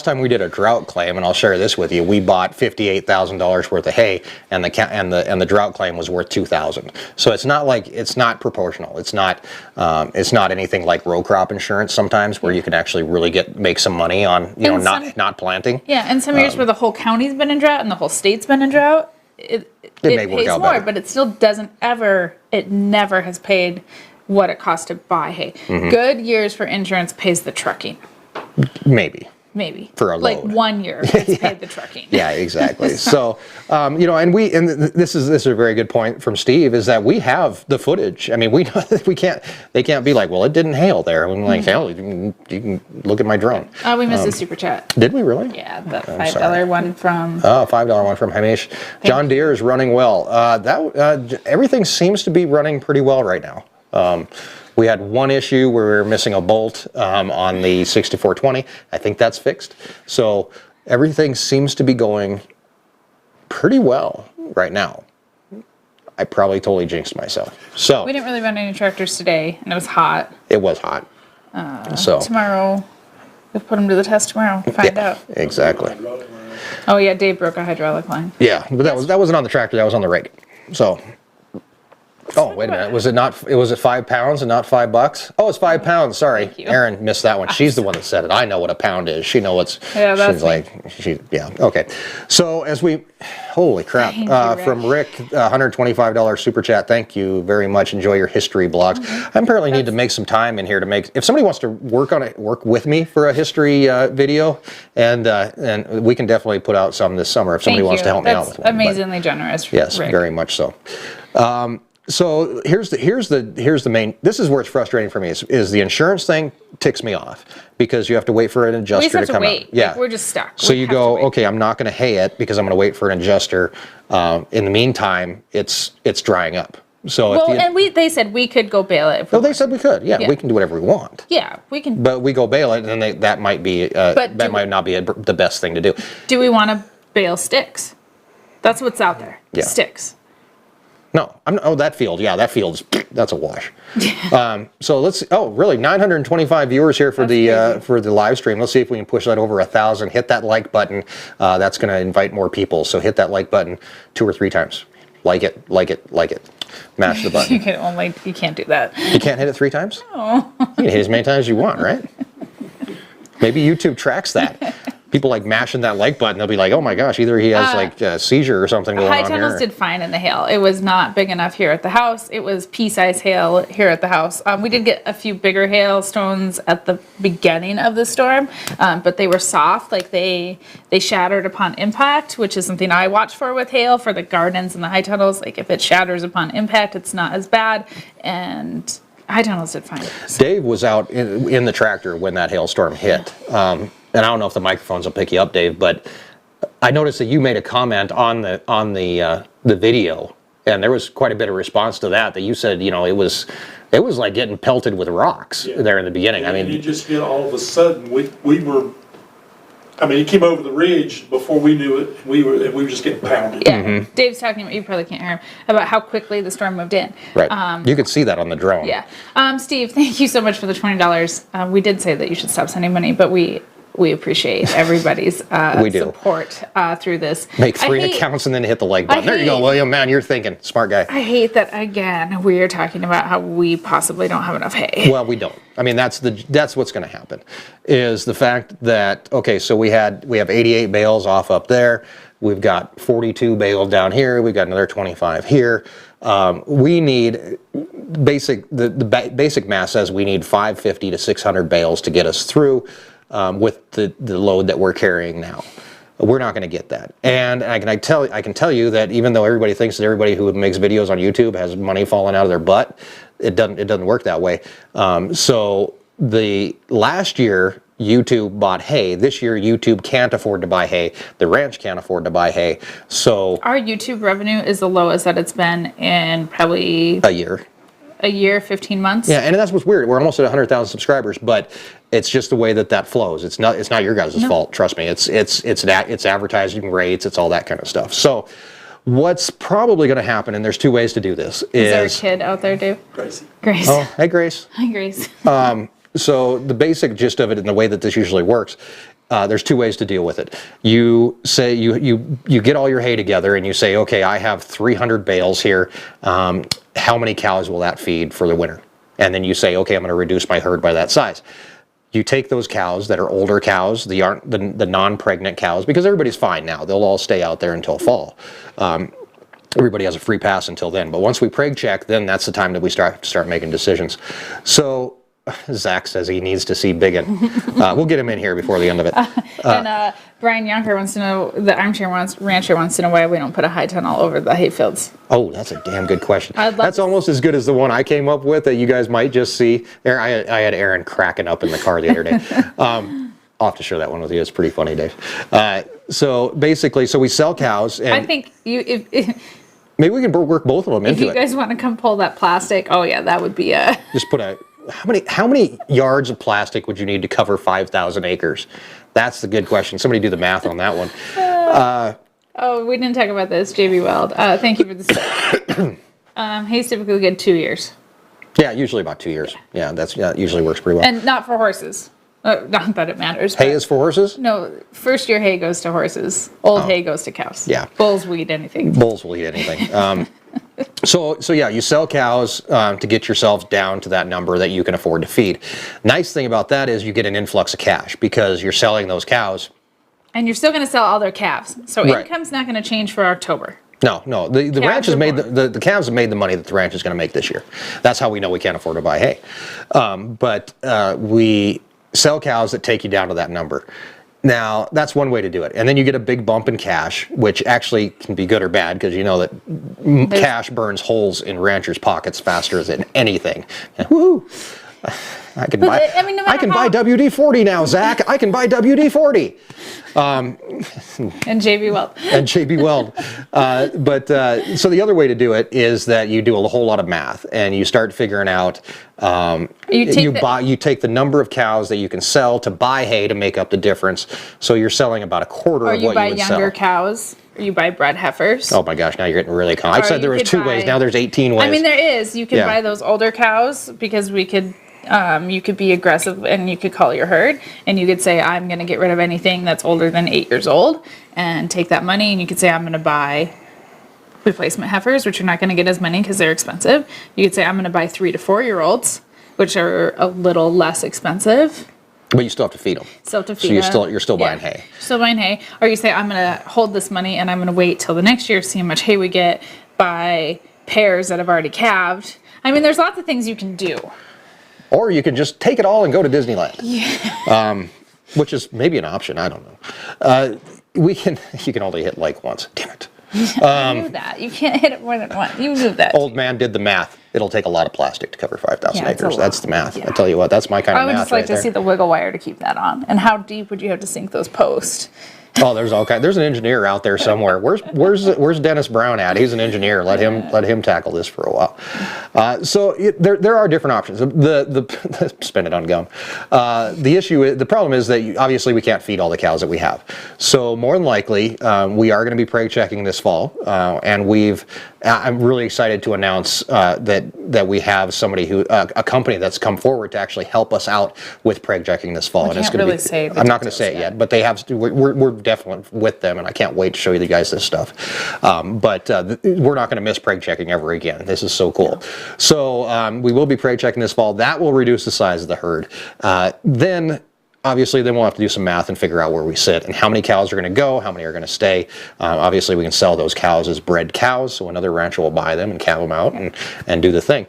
time we did a drought claim, and I'll share this with you, we bought $58,000 worth of hay, and the drought claim was worth $2,000. So it's not proportional. It's not anything like row crop insurance sometimes, where you can actually really make some money on not planting.
Yeah, and some years where the whole county's been in drought and the whole state's been in drought, it
may work
pays
out
more,
better.
but it still doesn't it never has paid what it costs to buy hay. Good years for insurance pays the trucking.
Maybe. For a
like
load.
1 year it's paid the trucking.
Yeah, exactly. So, and this is a very good point from Steve, is that we have the footage. I mean, they can't be like, well, it didn't hail there. I'm like, hell, you can look at my drone.
We missed a super chat.
Did we really?
Yeah, the $5 one from.
Oh, $5 one from Hamish. John Deere is running well. Everything seems to be running pretty well right now. We had one issue where we were missing a bolt on the 6420. I think that's fixed. So everything seems to be going pretty well right now. I probably totally jinxed myself. So
We didn't really run any tractors today, and it was hot.
it was hot. So
Tomorrow, we'll put them to the test tomorrow. Find out.
Exactly.
Oh yeah, Dave broke a hydraulic line.
Yeah, but that wasn't on the tractor. That was on the rig. So. Oh, wait a minute. Was it 5 pounds and not $5? Oh, it's 5 pounds. Sorry.
Thank you.
Erin missed that one. She's the one that said it. I know what a pound is. She knows what's,
Yeah, that's
okay. So holy crap.
Thank you, Rick.
From Rick, $125 super chat. Thank you very much. Enjoy your history blogs. I apparently need to make some time in here to if somebody wants to work with me for a history video, and we can definitely put out some this summer if somebody wants to help me out with one.
Amazingly generous.
Yes,
Rick.
very much so. So here's the main. This is where it's frustrating for me. Is the insurance thing ticks me off because you have to wait for an adjuster
We just have
to come
wait.
out. Yeah,
Like, we're just stuck.
So
We
you
have to
go,
wait.
okay, I'm not going to hay it because I'm going to wait for an adjuster. In the meantime, it's drying up. So
they said we could go bail it. If we
they said we could. Yeah, we can do whatever we want.
Yeah, we can.
But we go bail it, and then that might be might not be the best thing to do.
Do we want to bail sticks? That's what's out there.
Yeah.
Sticks.
No, that field. Yeah, that field's that's a wash. So let's. Oh, really? 925 viewers here for the live stream. Let's see if we can push that over 1,000. Hit that like button. That's going to invite more people. So hit that like button 2 or 3 times. Like it. Mash the button.
You can't do that.
You can't hit it 3 times? No. You can hit as many times as you want, right? Maybe YouTube tracks that. People like mashing that like button. They'll be like, "Oh my gosh, either he has like a seizure or something going on here."
High tunnels did fine in the hail. It was not big enough here at the house. It was pea-sized hail here at the house. We did get a few bigger hailstones at the beginning of the storm, but they were soft. Like they shattered upon impact, which is something I watch for with hail for the gardens and the high tunnels. Like if it shatters upon impact, it's not as bad. And high tunnels did fine.
Dave was out in the tractor when that hailstorm hit. And I don't know if the microphones will pick you up, Dave, but I noticed that you made a comment on the video, and there was quite a bit of response to that. That you said, it was like getting pelted with rocks there in the beginning.
And it just hit all of a sudden. We were. I mean, it came over the ridge before we knew it. We were just getting pounded.
Yeah, Dave's talking about, you probably can't hear him, about how quickly the storm moved in.
Right. You could see that on the drone.
Yeah. Steve, thank you so much for the $20. We did say that you should stop sending money, but we appreciate everybody's support through this.
Make 3 accounts and then hit the like button. There you go, William. Man, you're thinking. Smart guy.
I hate that, again, we are talking about how we possibly don't have enough hay.
Well, we don't. I mean, that's what's going to happen, is the fact that, okay, so we have 88 bales off up there. We've got 42 baled down here. We've got another 25 here. We need the basic math says we need 550 to 600 bales to get us through with the load that we're carrying now. We're not going to get that. And I can tell you that even though everybody thinks that everybody who makes videos on YouTube has money falling out of their butt, it doesn't work that way. So the last year YouTube bought hay. This year YouTube can't afford to buy hay. The ranch can't afford to buy hay. So
our YouTube revenue is the lowest that it's been in probably
a year, 15 months. Yeah, and that's what's weird. We're almost at 100,000 subscribers, but it's just the way that flows. It's not your guys' fault. Trust me. It's advertising rates. It's all that kind of stuff. So what's probably going to happen, and there's 2 ways to do this. Is
there a kid out there, Dave?
Gracie.
Grace.
Oh, hey, Grace.
Hi, Grace.
So the basic gist of it and the way that this usually works, there's 2 ways to deal with it. You say you get all your hay together and you say, okay, I have 300 bales here. How many cows will that feed for the winter? And then you say, okay, I'm going to reduce my herd by that size. You take those cows that are older cows, the non-pregnant cows, because everybody's fine now. They'll all stay out there until fall. everybody has a free pass until then. But once we preg check, then that's the time that we start making decisions. So Zach says he needs to see Biggin. We'll get him in here before the end of it.
And Brian Yonker wants to know, the rancher wants to know why we don't put a high tunnel over the hay fields.
Oh, that's a damn good question.
I'd love
That's
to-
almost as good as the one I came up with that you guys might just see. I had Erin cracking up in the car the other day. I'll have to share that one with you. It's pretty funny, Dave. So basically, we sell cows, and
I think if
maybe we can work both of them into
you
it.
guys want to come pull that plastic, oh yeah, that would be a...
Just put a how many yards of plastic would you need to cover 5,000 acres? That's the good question. Somebody do the math on that one.
Oh, we didn't talk about this, JB Weld. Thank you for this. Hay's typically good 2 years.
Yeah, usually about 2 years. Yeah, that usually works pretty well.
And not for horses. Not that it matters.
Hay
but-
is for horses?
No, first year hay goes to horses. Old hay goes to cows.
Yeah.
Bulls, weed, anything.
Bulls will eat anything. So yeah, you sell cows to get yourself down to that number that you can afford to feed. Nice thing about that is you get an influx of cash because you're selling those cows.
And you're still going to sell all their calves. So
Right.
income's not going to change for October.
No, the
Calves
ranch has
are
made
born.
the calves have made the money that the ranch is going to make this year. That's how we know we can't afford to buy hay. But we sell cows that take you down to that number. Now, that's one way to do it. And then you get a big bump in cash, which actually can be good or bad because you know that cash burns holes in ranchers' pockets faster than anything. Woo! I can buy
I mean, no matter
buy WD-40 now, Zach. I can buy WD-40.
And JB Weld.
And JB Weld. So the other way to do it is that you do a whole lot of math and you start figuring out, you take the number of cows that you can sell to buy hay to make up the difference. So you're selling about a quarter
Or
of
you
what
buy
you would
younger
sell.
cows. Or you buy bred heifers.
Oh my gosh, now you're getting really I
Or
said there
you
was
could
2 ways,
buy-
now there's 18 ways.
I mean, there is. You could
Yeah.
buy those older cows because we could... you could be aggressive and you could call your herd and you could say, I'm going to get rid of anything that's older than 8 years old and take that money. And you could say, I'm going to buy replacement heifers, which you're not going to get as many because they're expensive. You could say, I'm going to buy 3 to 4 year olds, which are a little less expensive.
But you still have to feed them.
Still to feed
So
them.
you're still buying hay.
Still buying hay. Or you say, I'm going to hold this money and I'm going to wait till the next year, see how much hay we get, buy pairs that have already calved. I mean, there's lots of things you can do.
Or you can just take it all and go to Disneyland. Yeah. Which is maybe an option. I don't know. You can only hit like once. Damn it.
You knew that. You can't hit it more than once. You knew that.
Old man did the math. It'll take a lot of plastic to cover 5,000
Yeah, it's a
acres.
lot.
That's the math.
Yeah.
I tell you what, that's my kind
I
of
would
math
just like
right
to
there.
see the wiggle wire to keep that on. And how deep would you have to sink those posts?
Oh, there's all kind. There's an engineer out there somewhere. Where's Dennis Brown at? He's an engineer. Let him tackle this for a while. There are different options. The spend it on gum. The problem is that obviously we can't feed all the cows that we have. So more than likely we are going to be preg checking this fall, and I'm really excited to announce that we have somebody a company that's come forward to actually help us out with preg checking this fall.
We can't really say the
I'm not going to say it
details
yet, but they have. We're definitely with them, and I can't wait to show you guys this stuff. We're not going to miss preg checking ever again. This is so cool. So we will be preg checking this fall. That will reduce the size of the herd. Obviously, then we'll have to do some math and figure out where we sit and how many cows are going to go, how many are going to stay. Obviously, we can sell those cows as bred cows, so another rancher will buy them and calve them out and do the thing.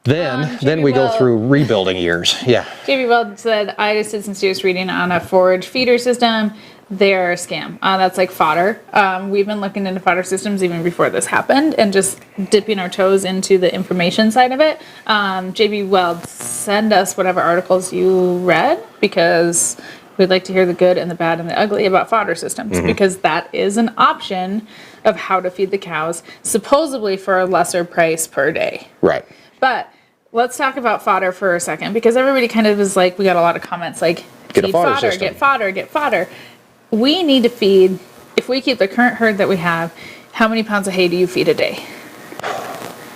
Then we go through rebuilding years. Yeah.
JB Weld said, I just did some serious reading on a forage feeder system. They're a scam. That's like fodder. We've been looking into fodder systems even before this happened and just dipping our toes into the information side of it. JB Weld, send us whatever articles you read because we'd like to hear the good and the bad and the ugly about fodder systems because that is an option of how to feed the cows, supposedly for a lesser price per day.
Right.
But let's talk about fodder for a second because everybody kind of is like, we got a lot of comments like,
Get a
feed
fodder
fodder,
system.
get fodder, get fodder. We need to feed, if we keep the current herd that we have, how many pounds of hay do you feed a day?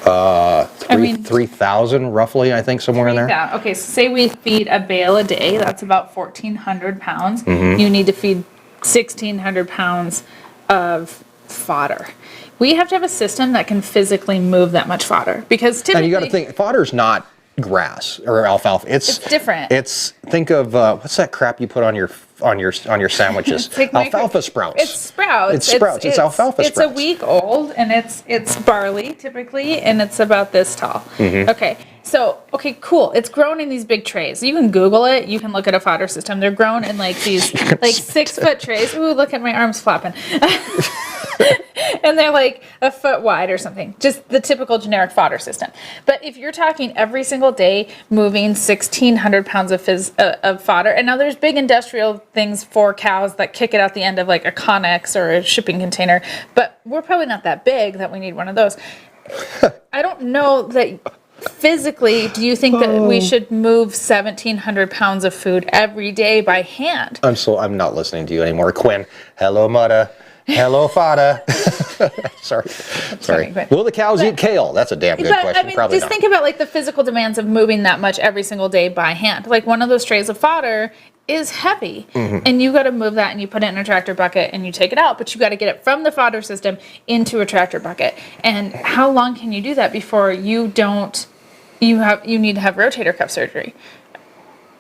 3,000 roughly, I think, somewhere in there.
Yeah. Okay, so say we feed a bale a day, that's about 1,400 pounds.
Mm-hmm.
You need to feed 1,600 pounds of fodder. We have to have a system that can physically move that much fodder because typically...
And you got to think, fodder's not grass or alfalfa. It's
different.
Think of, what's that crap you put on your on your sandwiches.
It's like
Alfalfa sprouts.
It's sprouts.
It's sprouts. It's alfalfa
It's
sprouts.
a week old, and it's barley typically, and it's about this tall. Okay, so cool. It's grown in these big trays. You can Google it. You can look at a fodder system. They're grown in like these like 6-foot trays. Ooh, look at my arms flapping. And they're like a foot wide or something. Just the typical generic fodder system. But if you're talking every single day moving 1,600 pounds of fodder, and now there's big industrial things for cows that kick it out the end of like a Connex or a shipping container, but we're probably not that big that we need one of those. I don't know that physically, do you think that we should move 1,700 pounds of food every day by hand?
I'm not listening to you anymore, Quinn. Hello, Mutta. Hello, fodder. Sorry.
Funny,
Will the cows eat kale? That's a damn good question.
I mean,
Probably
just
not.
think about like the physical demands of moving that much every single day by hand. Like one of those trays of fodder is heavy, and you got to move that, and you put it in a tractor bucket, and you take it out, but you got to get it from the fodder system into a tractor bucket. And how long can you do that before you need to have rotator cuff surgery?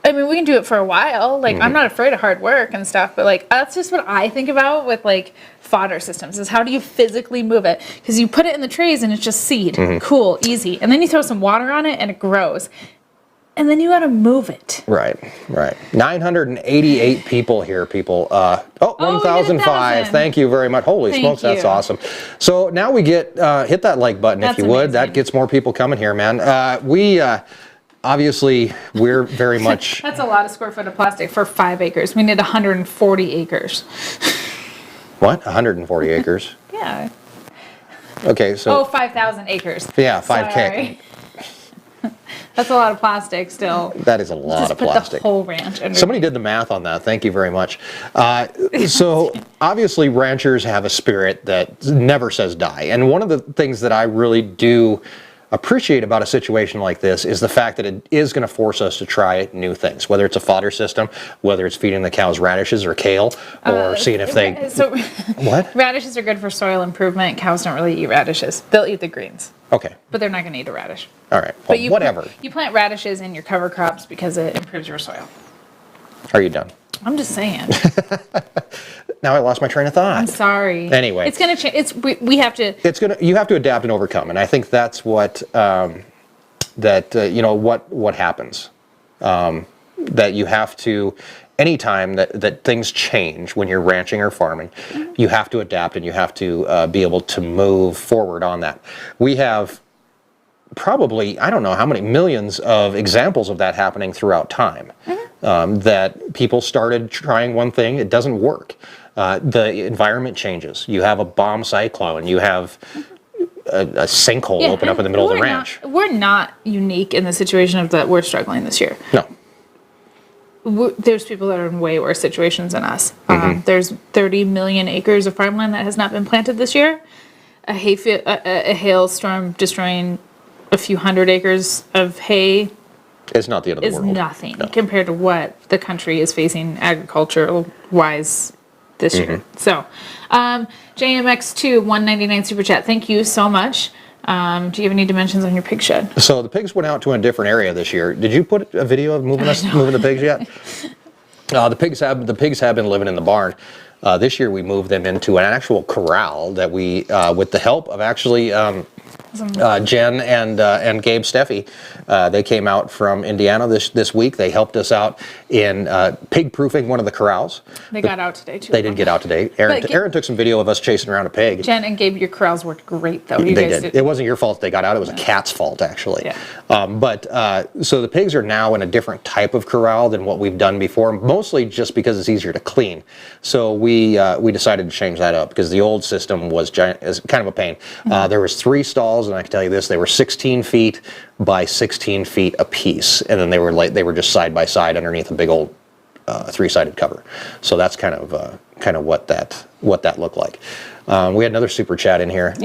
I mean, we can do it for a while. Like, I'm not afraid of hard work and stuff, but like, that's just what I think about with like fodder systems is how do you physically move it? Because you put it in the trays and it's just seed. Cool, easy. And then you throw some water on it and it grows. And then you got to move it.
Right. 988 people here, people. 1,005.
1,000.
Thank you very much. Holy
Thank
smokes, that's
you.
awesome. So now we get, hit that like button if
That's
you would.
amazing.
That gets more people coming here, man. Obviously, we're very much...
That's a lot of square foot of plastic for 5 acres. We need 140 acres.
What? 140 acres?
Yeah.
Okay, so...
5,000 acres.
Yeah, 5K.
Sorry. That's a lot of plastic still.
That is a lot
Just
of
put
plastic.
the whole ranch under.
Somebody did the math on that. Thank you very much. So obviously ranchers have a spirit that never says die. And one of the things that I really do appreciate about a situation like this is the fact that it is going to force us to try new things, whether it's a fodder system, whether it's feeding the cows radishes or kale, or seeing if they...
So,
What?
radishes are good for soil improvement. Cows don't really eat radishes. They'll eat the greens,
Okay.
but they're not going to eat a radish.
All right.
But
Well, whatever.
You plant radishes in your cover crops because it improves your soil.
Are you done?
I'm just saying.
Now I lost my train of thought.
I'm sorry.
Anyway.
It's gonna change. We have to.
You have to adapt and overcome, and I think that's what what happens. That you have to, anytime that things change when you're ranching or farming, you have to adapt and you have to be able to move forward on that. We have probably, I don't know how many millions of examples of that happening throughout time. That people started trying one thing, it doesn't work. The environment changes. You have a bomb cyclone. You have a sinkhole open up in the middle of the ranch.
We're not unique in the situation of that we're struggling this year.
No.
There's people that are in way worse situations than us. There's 30 million acres of farmland that has not been planted this year. A hailstorm destroying a few hundred acres of hay
It's not the end of the
is
world.
nothing
No.
compared to what the country is facing agricultural-wise this year. So, JMX2 199 super chat. Thank you so much. Do you have any dimensions on your pig shed?
So the pigs went out to a different area this year. Did you put a video of moving the pigs yet? The pigs have been living in the barn. This year we moved them into an actual corral that we, with the help of actually Jen and Gabe Steffi, they came out from Indiana this week. They helped us out in pig-proofing one of the corrals.
They got out today, too.
They did get out today. Erin took some video of us chasing around a pig.
Jen and Gabe, your corrals worked great, though. You
They
guys
did. It wasn't your fault they got out. It was a cat's fault, actually.
Yeah.
So the pigs are now in a different type of corral than what we've done before, mostly just because it's easier to clean. So we decided to change that up because the old system was kind of a pain. There was 3 stalls, and I can tell you this: they were 16 feet by 16 feet apiece, and then they were just side by side underneath a big old 3-sided cover. So that's kind of what that looked like. We had another super chat in here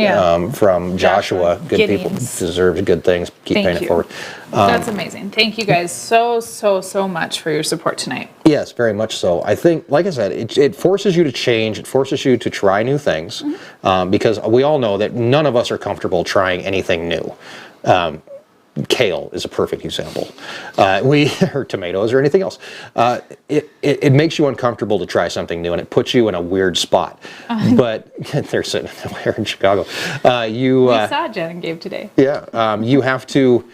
from Joshua. Good
Giddings.
people deserve good things. Keep paying it forward.
That's amazing. Thank you guys so much for your support tonight.
Yes, very much so. I think, like I said, it forces you to change. It forces you to try new things because we all know that none of us are comfortable trying anything new. kale is a perfect example. Or tomatoes or anything else. It makes you uncomfortable to try something new, and it puts you in a weird spot. But they're sitting here in Chicago.
We saw Jen and Gabe today.
Yeah, you have to,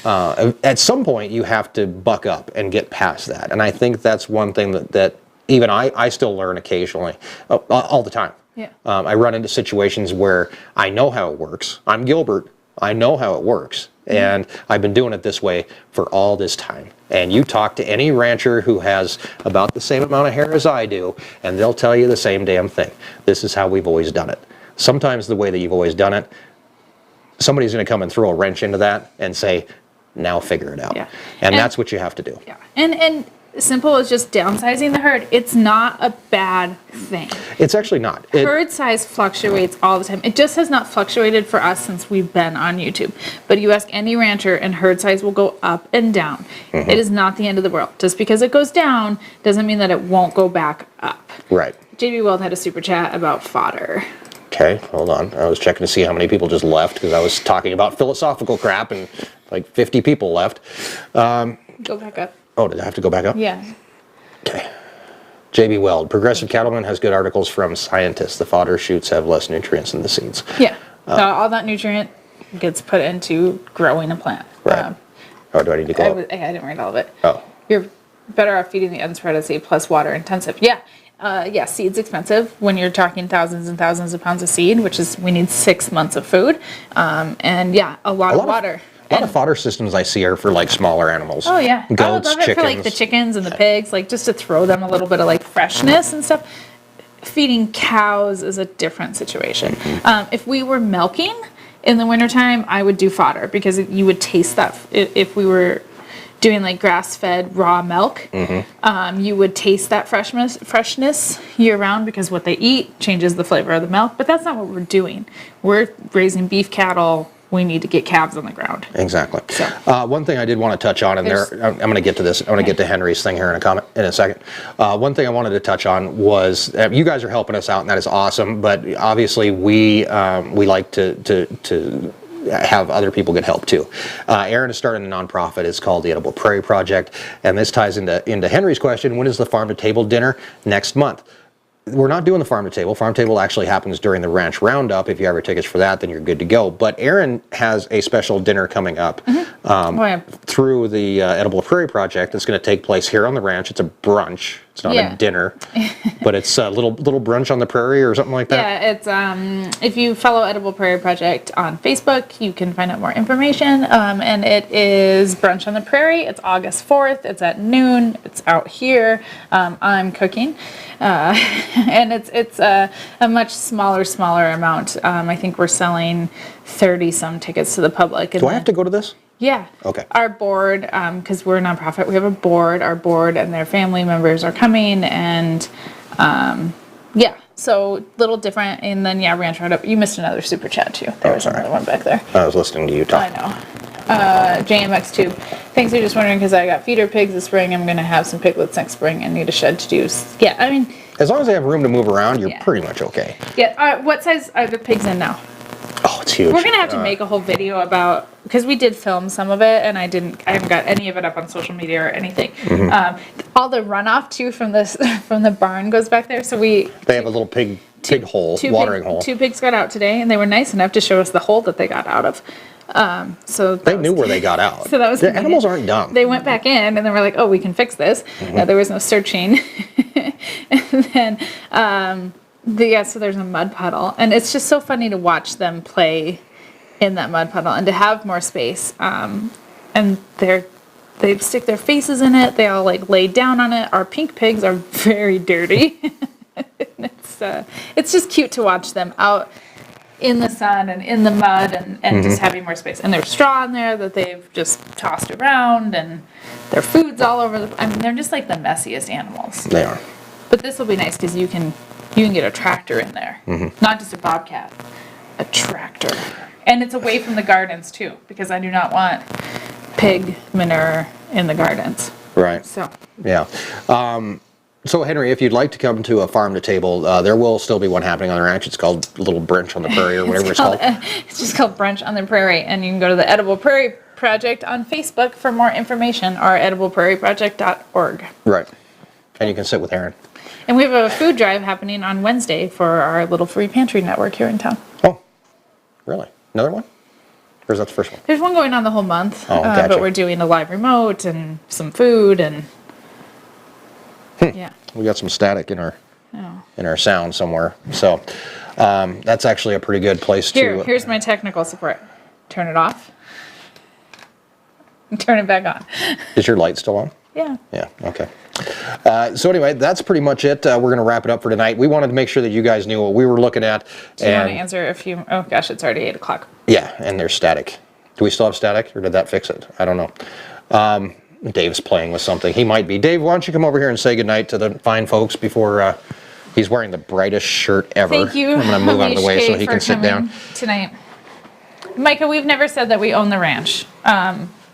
at some point, you have to buck up and get past that. And I think that's one thing that even I still learn occasionally, all the time.
Yeah.
I run into situations where I know how it works. I'm Gilbert. I know how it works. And I've been doing it this way for all this time. And you talk to any rancher who has about the same amount of hair as I do, and they'll tell you the same damn thing. This is how we've always done it. Sometimes the way that you've always done it, somebody's going to come and throw a wrench into that and say, now figure it out.
Yeah.
And that's what you have to do.
Yeah. And simple as just downsizing the herd. It's not a bad thing.
It's actually not.
Herd size fluctuates all the time. It just has not fluctuated for us since we've been on YouTube. But you ask any rancher and herd size will go up and down. It is not the end of the world. Just because it goes down doesn't mean that it won't go back up.
Right.
JB Weld had a super chat about fodder.
Okay, hold on. I was checking to see how many people just left because I was talking about philosophical crap and like 50 people left.
Go back up.
Oh, did I have to go back up?
Yeah.
Okay. JB Weld, Progressive Cattleman has good articles from scientists. The fodder shoots have less nutrients than the seeds.
Yeah. All that nutrient gets put into growing a plant.
Right. Do I need to go up?
I didn't read all of it.
Oh.
You're better off feeding the unspreaded seed plus water intensive. Yeah. Yeah, seed's expensive when you're talking thousands and thousands of pounds of seed, which is, we need 6 months of food. And yeah, a lot of water.
A lot of fodder systems I see are for like smaller animals.
Oh yeah,
Goats,
I would love it for like the
chickens.
chickens and the pigs, like just to throw them a little bit of like freshness and stuff. Feeding cows is a different situation. If we were milking in the wintertime, I would do fodder because you would taste that. If we were doing like grass-fed raw milk, you would taste that freshness year-round because what they eat changes the flavor of the milk. But that's not what we're doing. We're raising beef cattle. We need to get calves on the ground.
Exactly.
So.
One thing I did want to touch on, and there, I'm going to get to this. I'm going to get to Henry's thing here in a second. One thing I wanted to touch on was you guys are helping us out, and that is awesome. But obviously, we like to have other people get help too. Erin is starting a nonprofit. It's called the Edible Prairie Project, and this ties into Henry's question. When is the farm to table dinner? Next month. We're not doing the farm to table. Farm to table actually happens during the ranch roundup. If you have your tickets for that, then you're good to go. But Erin has a special dinner coming up through the Edible Prairie Project. It's going to take place here on the ranch. It's a brunch. It's not a dinner, but it's a little brunch on the prairie or something like that.
Yeah, it's if you follow Edible Prairie Project on Facebook, you can find out more information. And it is brunch on the prairie. It's August 4th. It's at noon. It's out here. I'm cooking, and it's a much smaller amount. I think we're selling 30 some tickets to the public.
Do I have to go to this?
Yeah.
Okay.
Our board, because we're a nonprofit, we have a board. Our board and their family members are coming, and so a little different. And then Ranch Roundup. You missed another super chat too. There was another one back there.
I was listening to you talk.
I know. JMX Tube. Thanks for just wondering because I got feeder pigs this spring. I'm going to have some piglets next spring and need a shed to do. Yeah, I mean.
As long as they have room to move around, you're pretty much okay.
Yeah. What size are the pigs in now?
Oh, it's huge.
We're gonna have to make a whole video about, because we did film some of it, and I haven't got any of it up on social media or anything. All the runoff too from the barn goes back there. So they
have a little pig hole, watering hole.
2 pigs got out today, and they were nice enough to show us the hole that they got out of. So
they knew where they got out.
So that was
the animals aren't dumb.
They went back in, and then we're like, oh, we can fix this. There was no searching, and then. So there's a mud puddle, and it's just so funny to watch them play in that mud puddle and to have more space. And they stick their faces in it. They all like lay down on it. Our pink pigs are very dirty. It's just cute to watch them out in the sun and in the mud and just having more space. And there's straw in there that they've just tossed around, and their food's all over they're just like the messiest animals.
They are.
But this will be nice because you can get a tractor in there, not just a bobcat, a tractor. And it's away from the gardens too, because I do not want pig manure in the gardens.
Right.
So.
Yeah. So Henry, if you'd like to come to a farm to table, there will still be one happening on the ranch. It's called Little Brunch on the Prairie or whatever it's called.
It's just called Brunch on the Prairie, and you can go to the Edible Prairie Project on Facebook for more information, or edibleprairieproject.org.
Right. And you can sit with Erin.
And we have a food drive happening on Wednesday for our little free pantry network here in town.
Oh, really? Another one? Or is that the first one?
There's one going on the whole month,
Oh, gotcha.
but we're doing a live remote and some food and yeah.
We got some static in our sound somewhere. So that's actually a pretty good place to...
Here's my technical support. Turn it off. And turn it back on.
Is your light still on?
Yeah.
Yeah, okay. So anyway, that's pretty much it. We're going to wrap it up for tonight. We wanted to make sure that you guys knew what we were looking at.
Do you want to answer a few? Oh gosh, it's already 8 o'clock.
Yeah, and there's static. Do we still have static, or did that fix it? I don't know. Dave's playing with something. He might be. Dave, why don't you come over here and say goodnight to the fine folks before he's wearing the brightest shirt ever.
Thank you.
I'm going to move out of the way so he
for
can sit down.
coming tonight. Micah, we've never said that we own the ranch.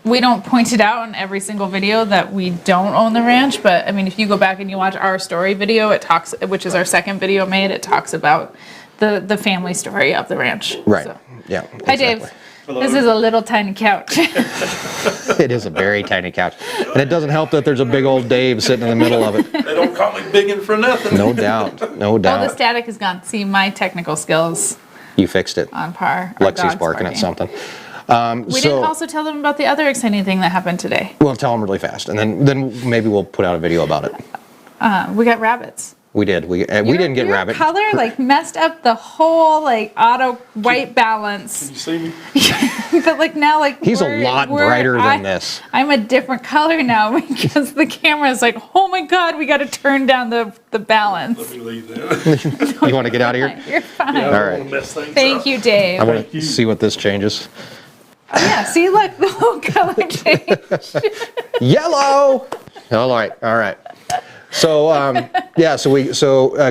We don't point it out in every single video that we don't own the ranch, but I mean, if you go back and you watch our story video, it talks, which is our second video made, it talks about the family story of the ranch.
Right.
So.
Yeah.
Hi,
exactly.
Dave. This is a little tiny couch.
It is a very tiny couch. And it doesn't help that there's a big old Dave sitting in the middle of it.
They don't call me biggin' for nothing.
No doubt. No
Oh, the
doubt.
static is gone. See, my technical skills
You fixed it.
on par. Our
Lexi's
dog's
barking at something.
We didn't also tell them about the other exciting thing that happened today.
We'll tell them really fast, and then maybe we'll put out a video about it.
We got rabbits.
We did. We didn't get
Your
rabbit.
color like messed up the whole like auto white balance.
You see me?
But like now like
He's a lot brighter than this.
I'm a different color now because the camera is like, oh my god, we got to turn down the balance.
Let me leave that.
You want to get out of here?
You're fine.
I
All
don't
right.
wanna mess things
Thank
up.
you, Dave.
I want to see what this changes.
Yeah, see, look, the whole color change.
Yellow. All right. So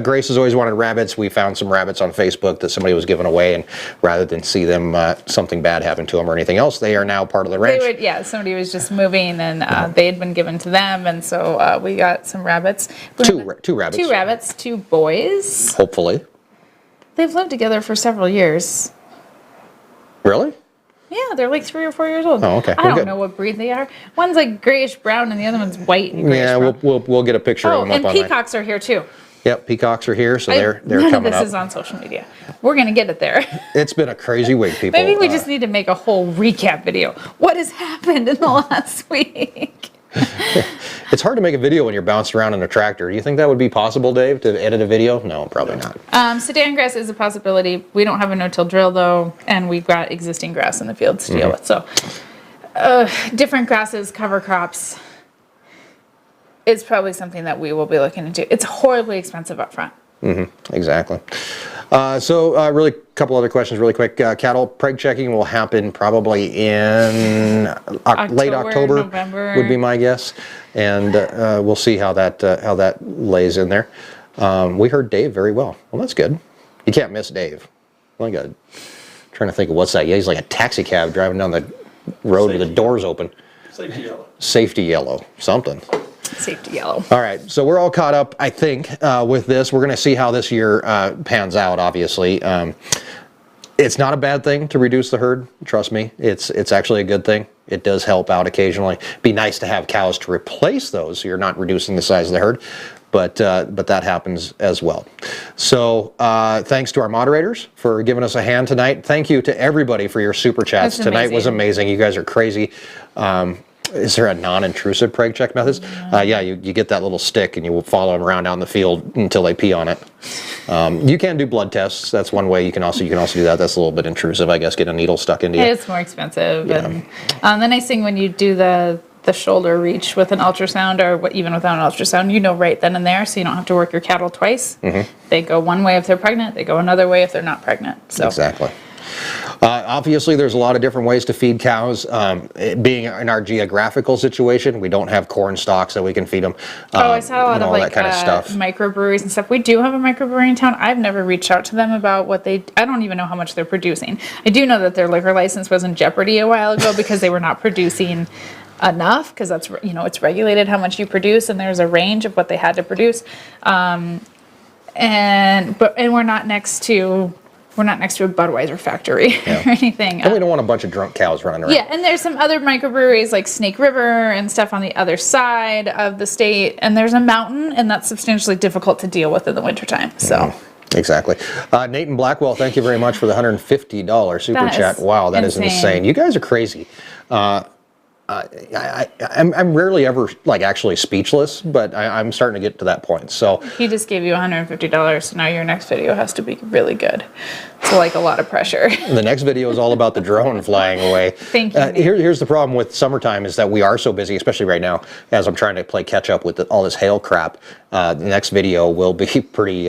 Grace has always wanted rabbits. We found some rabbits on Facebook that somebody was giving away, and rather than see them something bad happen to them or anything else, they are now part of the ranch.
Somebody was just moving, and they had been given to them, and so we got some rabbits.
Two rabbits.
Two rabbits, two boys.
Hopefully.
They've lived together for several years.
Really?
Yeah, they're like 3 or 4 years old.
Oh, okay.
I
Well,
don't
good.
know what breed they are. One's like grayish brown, and the other one's white and grayish
Yeah,
brown.
we'll get a picture
Oh,
of them
and
up online.
peacocks are here too.
Yep, peacocks are here, so they're
None of
coming
this
up.
is on social media. We're gonna get it there.
It's been a crazy week, people.
Maybe we just need to make a whole recap video. What has happened in the last week?
It's hard to make a video when you're bounced around in a tractor. Do you think that would be possible, Dave, to edit a video? No, probably not.
Sedan grass is a possibility. We don't have a no-till drill though, and we've got existing grass in the fields to deal with. So, different grasses, cover crops. It's probably something that we will be looking into. It's horribly expensive up front.
Exactly. Really, a couple other questions really quick. Cattle preg checking will happen probably in late October,
November.
would be my guess. And we'll see how that lays in there. We heard Dave very well. Well, that's good. You can't miss Dave. Well, trying to think of what's that. Yeah, he's like a taxi cab driving down the road with the doors open.
Safety yellow.
Safety yellow, something.
Safety yellow.
All right, so we're all caught up, I think, with this. We're going to see how this year pans out, obviously. It's not a bad thing to reduce the herd, trust me. It's actually a good thing. It does help out occasionally. Be nice to have cows to replace those so you're not reducing the size of the herd, but that happens as well. So thanks to our moderators for giving us a hand tonight. Thank you to everybody for your super chats.
That's
Tonight was
amazing.
amazing. You guys are crazy. Is there a non-intrusive preg check methods? Yeah, you get that little stick and you will follow them around down the field until they pee on it. You can do blood tests. That's one way. You can also do that. That's a little bit intrusive, I guess. Get a needle stuck into you.
It's more expensive. And the nice thing when you do the shoulder reach with an ultrasound, or even without an ultrasound, you know right then and there, so you don't have to work your cattle twice. They go one way if they're pregnant. They go another way if they're not pregnant. So.
Exactly. Obviously, there's a lot of different ways to feed cows. Being in our geographical situation, we don't have corn stalks that we can feed them.
I saw a lot of
all
like
that kind of stuff.
microbreweries and stuff. We do have a microbrewery in town. I've never reached out to them about what I don't even know how much they're producing. I do know that their liquor license was in jeopardy a while ago because they were not producing enough, because that's, it's regulated how much you produce, and there's a range of what they had to produce. And we're not next to we're not next to a Budweiser factory or anything.
And we don't want a bunch of drunk cows running around.
Yeah, and there's some other microbreweries like Snake River and stuff on the other side of the state. And there's a mountain, and that's substantially difficult to deal with in the wintertime. So.
Exactly. Nathan Blackwell, thank you very much for the $150 super
That
chat.
is
Wow, that is
insane.
insane. You guys are crazy. I'm rarely ever like actually speechless, but I'm starting to get to that point. So
He just gave you $150, so now your next video has to be really good. So like a lot of pressure.
the next video is all about the drone flying away.
Thank you, Nate.
Here's the problem with summertime is that we are so busy, especially right now, as I'm trying to play catch up with all this hail crap. The next video will be pretty.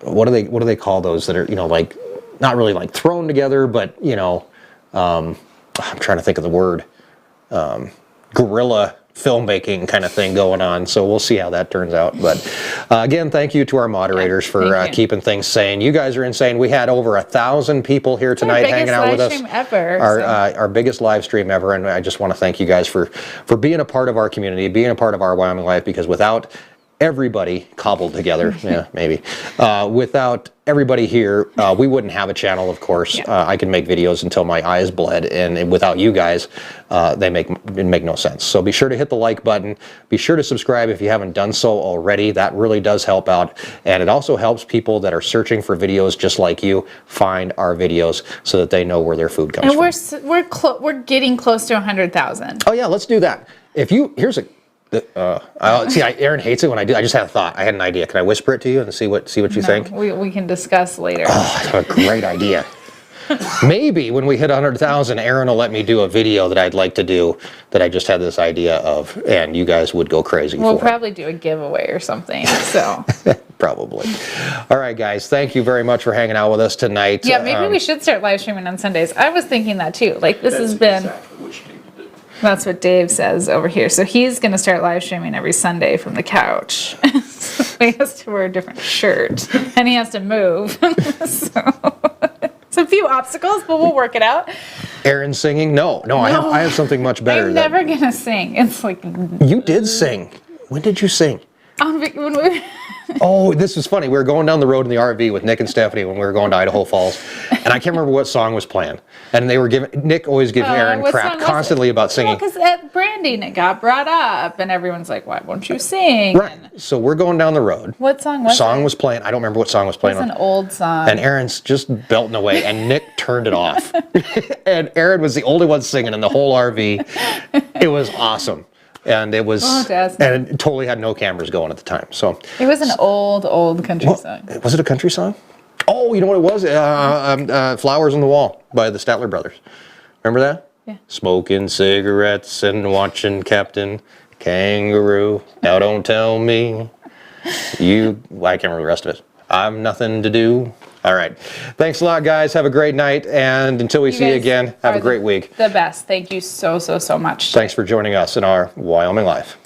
What do they call those that are like not really like thrown together, but I'm trying to think of the word. Guerrilla filmmaking kind of thing going on. So we'll see how that turns out. But again, thank you to our moderators for
Thank you.
keeping things sane. You guys are insane. We had over 1,000 people here tonight hanging out with us.
Biggest live stream ever.
Our biggest live stream ever. And I just want to thank you guys for being a part of our community, being a part of our Wyoming Life, because without everybody cobbled together, yeah, maybe. Without everybody here, we wouldn't have a channel, of course.
Yeah.
I can make videos until my eyes bled, and without you guys, it make no sense. So be sure to hit the like button. Be sure to subscribe if you haven't done so already. That really does help out, and it also helps people that are searching for videos just like you find our videos so that they know where their food comes
And
from.
we're getting close to 100,000.
Oh yeah, let's do that. Erin hates it when I do. I just had a thought. I had an idea. Can I whisper it to you and see what you think?
We can discuss later.
Oh, I have a great idea. Maybe when we hit 100,000, Erin will let me do a video that I'd like to do that I just had this idea of, and you guys would go crazy
We'll
for.
probably do a giveaway or something. So
Probably. All right, guys. Thank you very much for hanging out with us tonight.
yeah, maybe we should start live streaming on Sundays. I was thinking that too. Like this has been.
Exactly what you need to do.
That's what Dave says over here. So he's going to start live streaming every Sunday from the couch. So he has to wear a different shirt and he has to move. So it's a few obstacles, but we'll work it out.
Erin singing? No. I have something much better.
I'm never going to sing. It's like.
You did sing. When did you sing?
When we,
Oh, this was funny. We were going down the road in the RV with Nick and Stephanie when we were going to Idaho Falls, and I can't remember what song was playing. And they were Nick always gives Erin
what
crap
song was
constantly about singing.
Well, because at branding it got brought up, and everyone's like, "Why won't you sing?"
Right. So we're going down the road.
What song was
Song
it?
was playing. I don't remember what song was playing.
It's an old song.
And Erin's just belting away, and Nick turned it off. And Erin was the only one singing in the whole RV. It was awesome. And it was, and it totally had no cameras going at the time. So
it was an old country song.
Was it a country song? Oh, you know what it was? Flowers on the Wall by the Statler Brothers. Remember that?
Yeah.
Smoking cigarettes and watching Captain Kangaroo. Now don't tell me I can't remember the rest of it. I've nothing to do. All right. Thanks a lot, guys. Have a great night. And until we see you again, have a great week.
The best. Thank you so much.
Thanks for joining us in our Wyoming Life.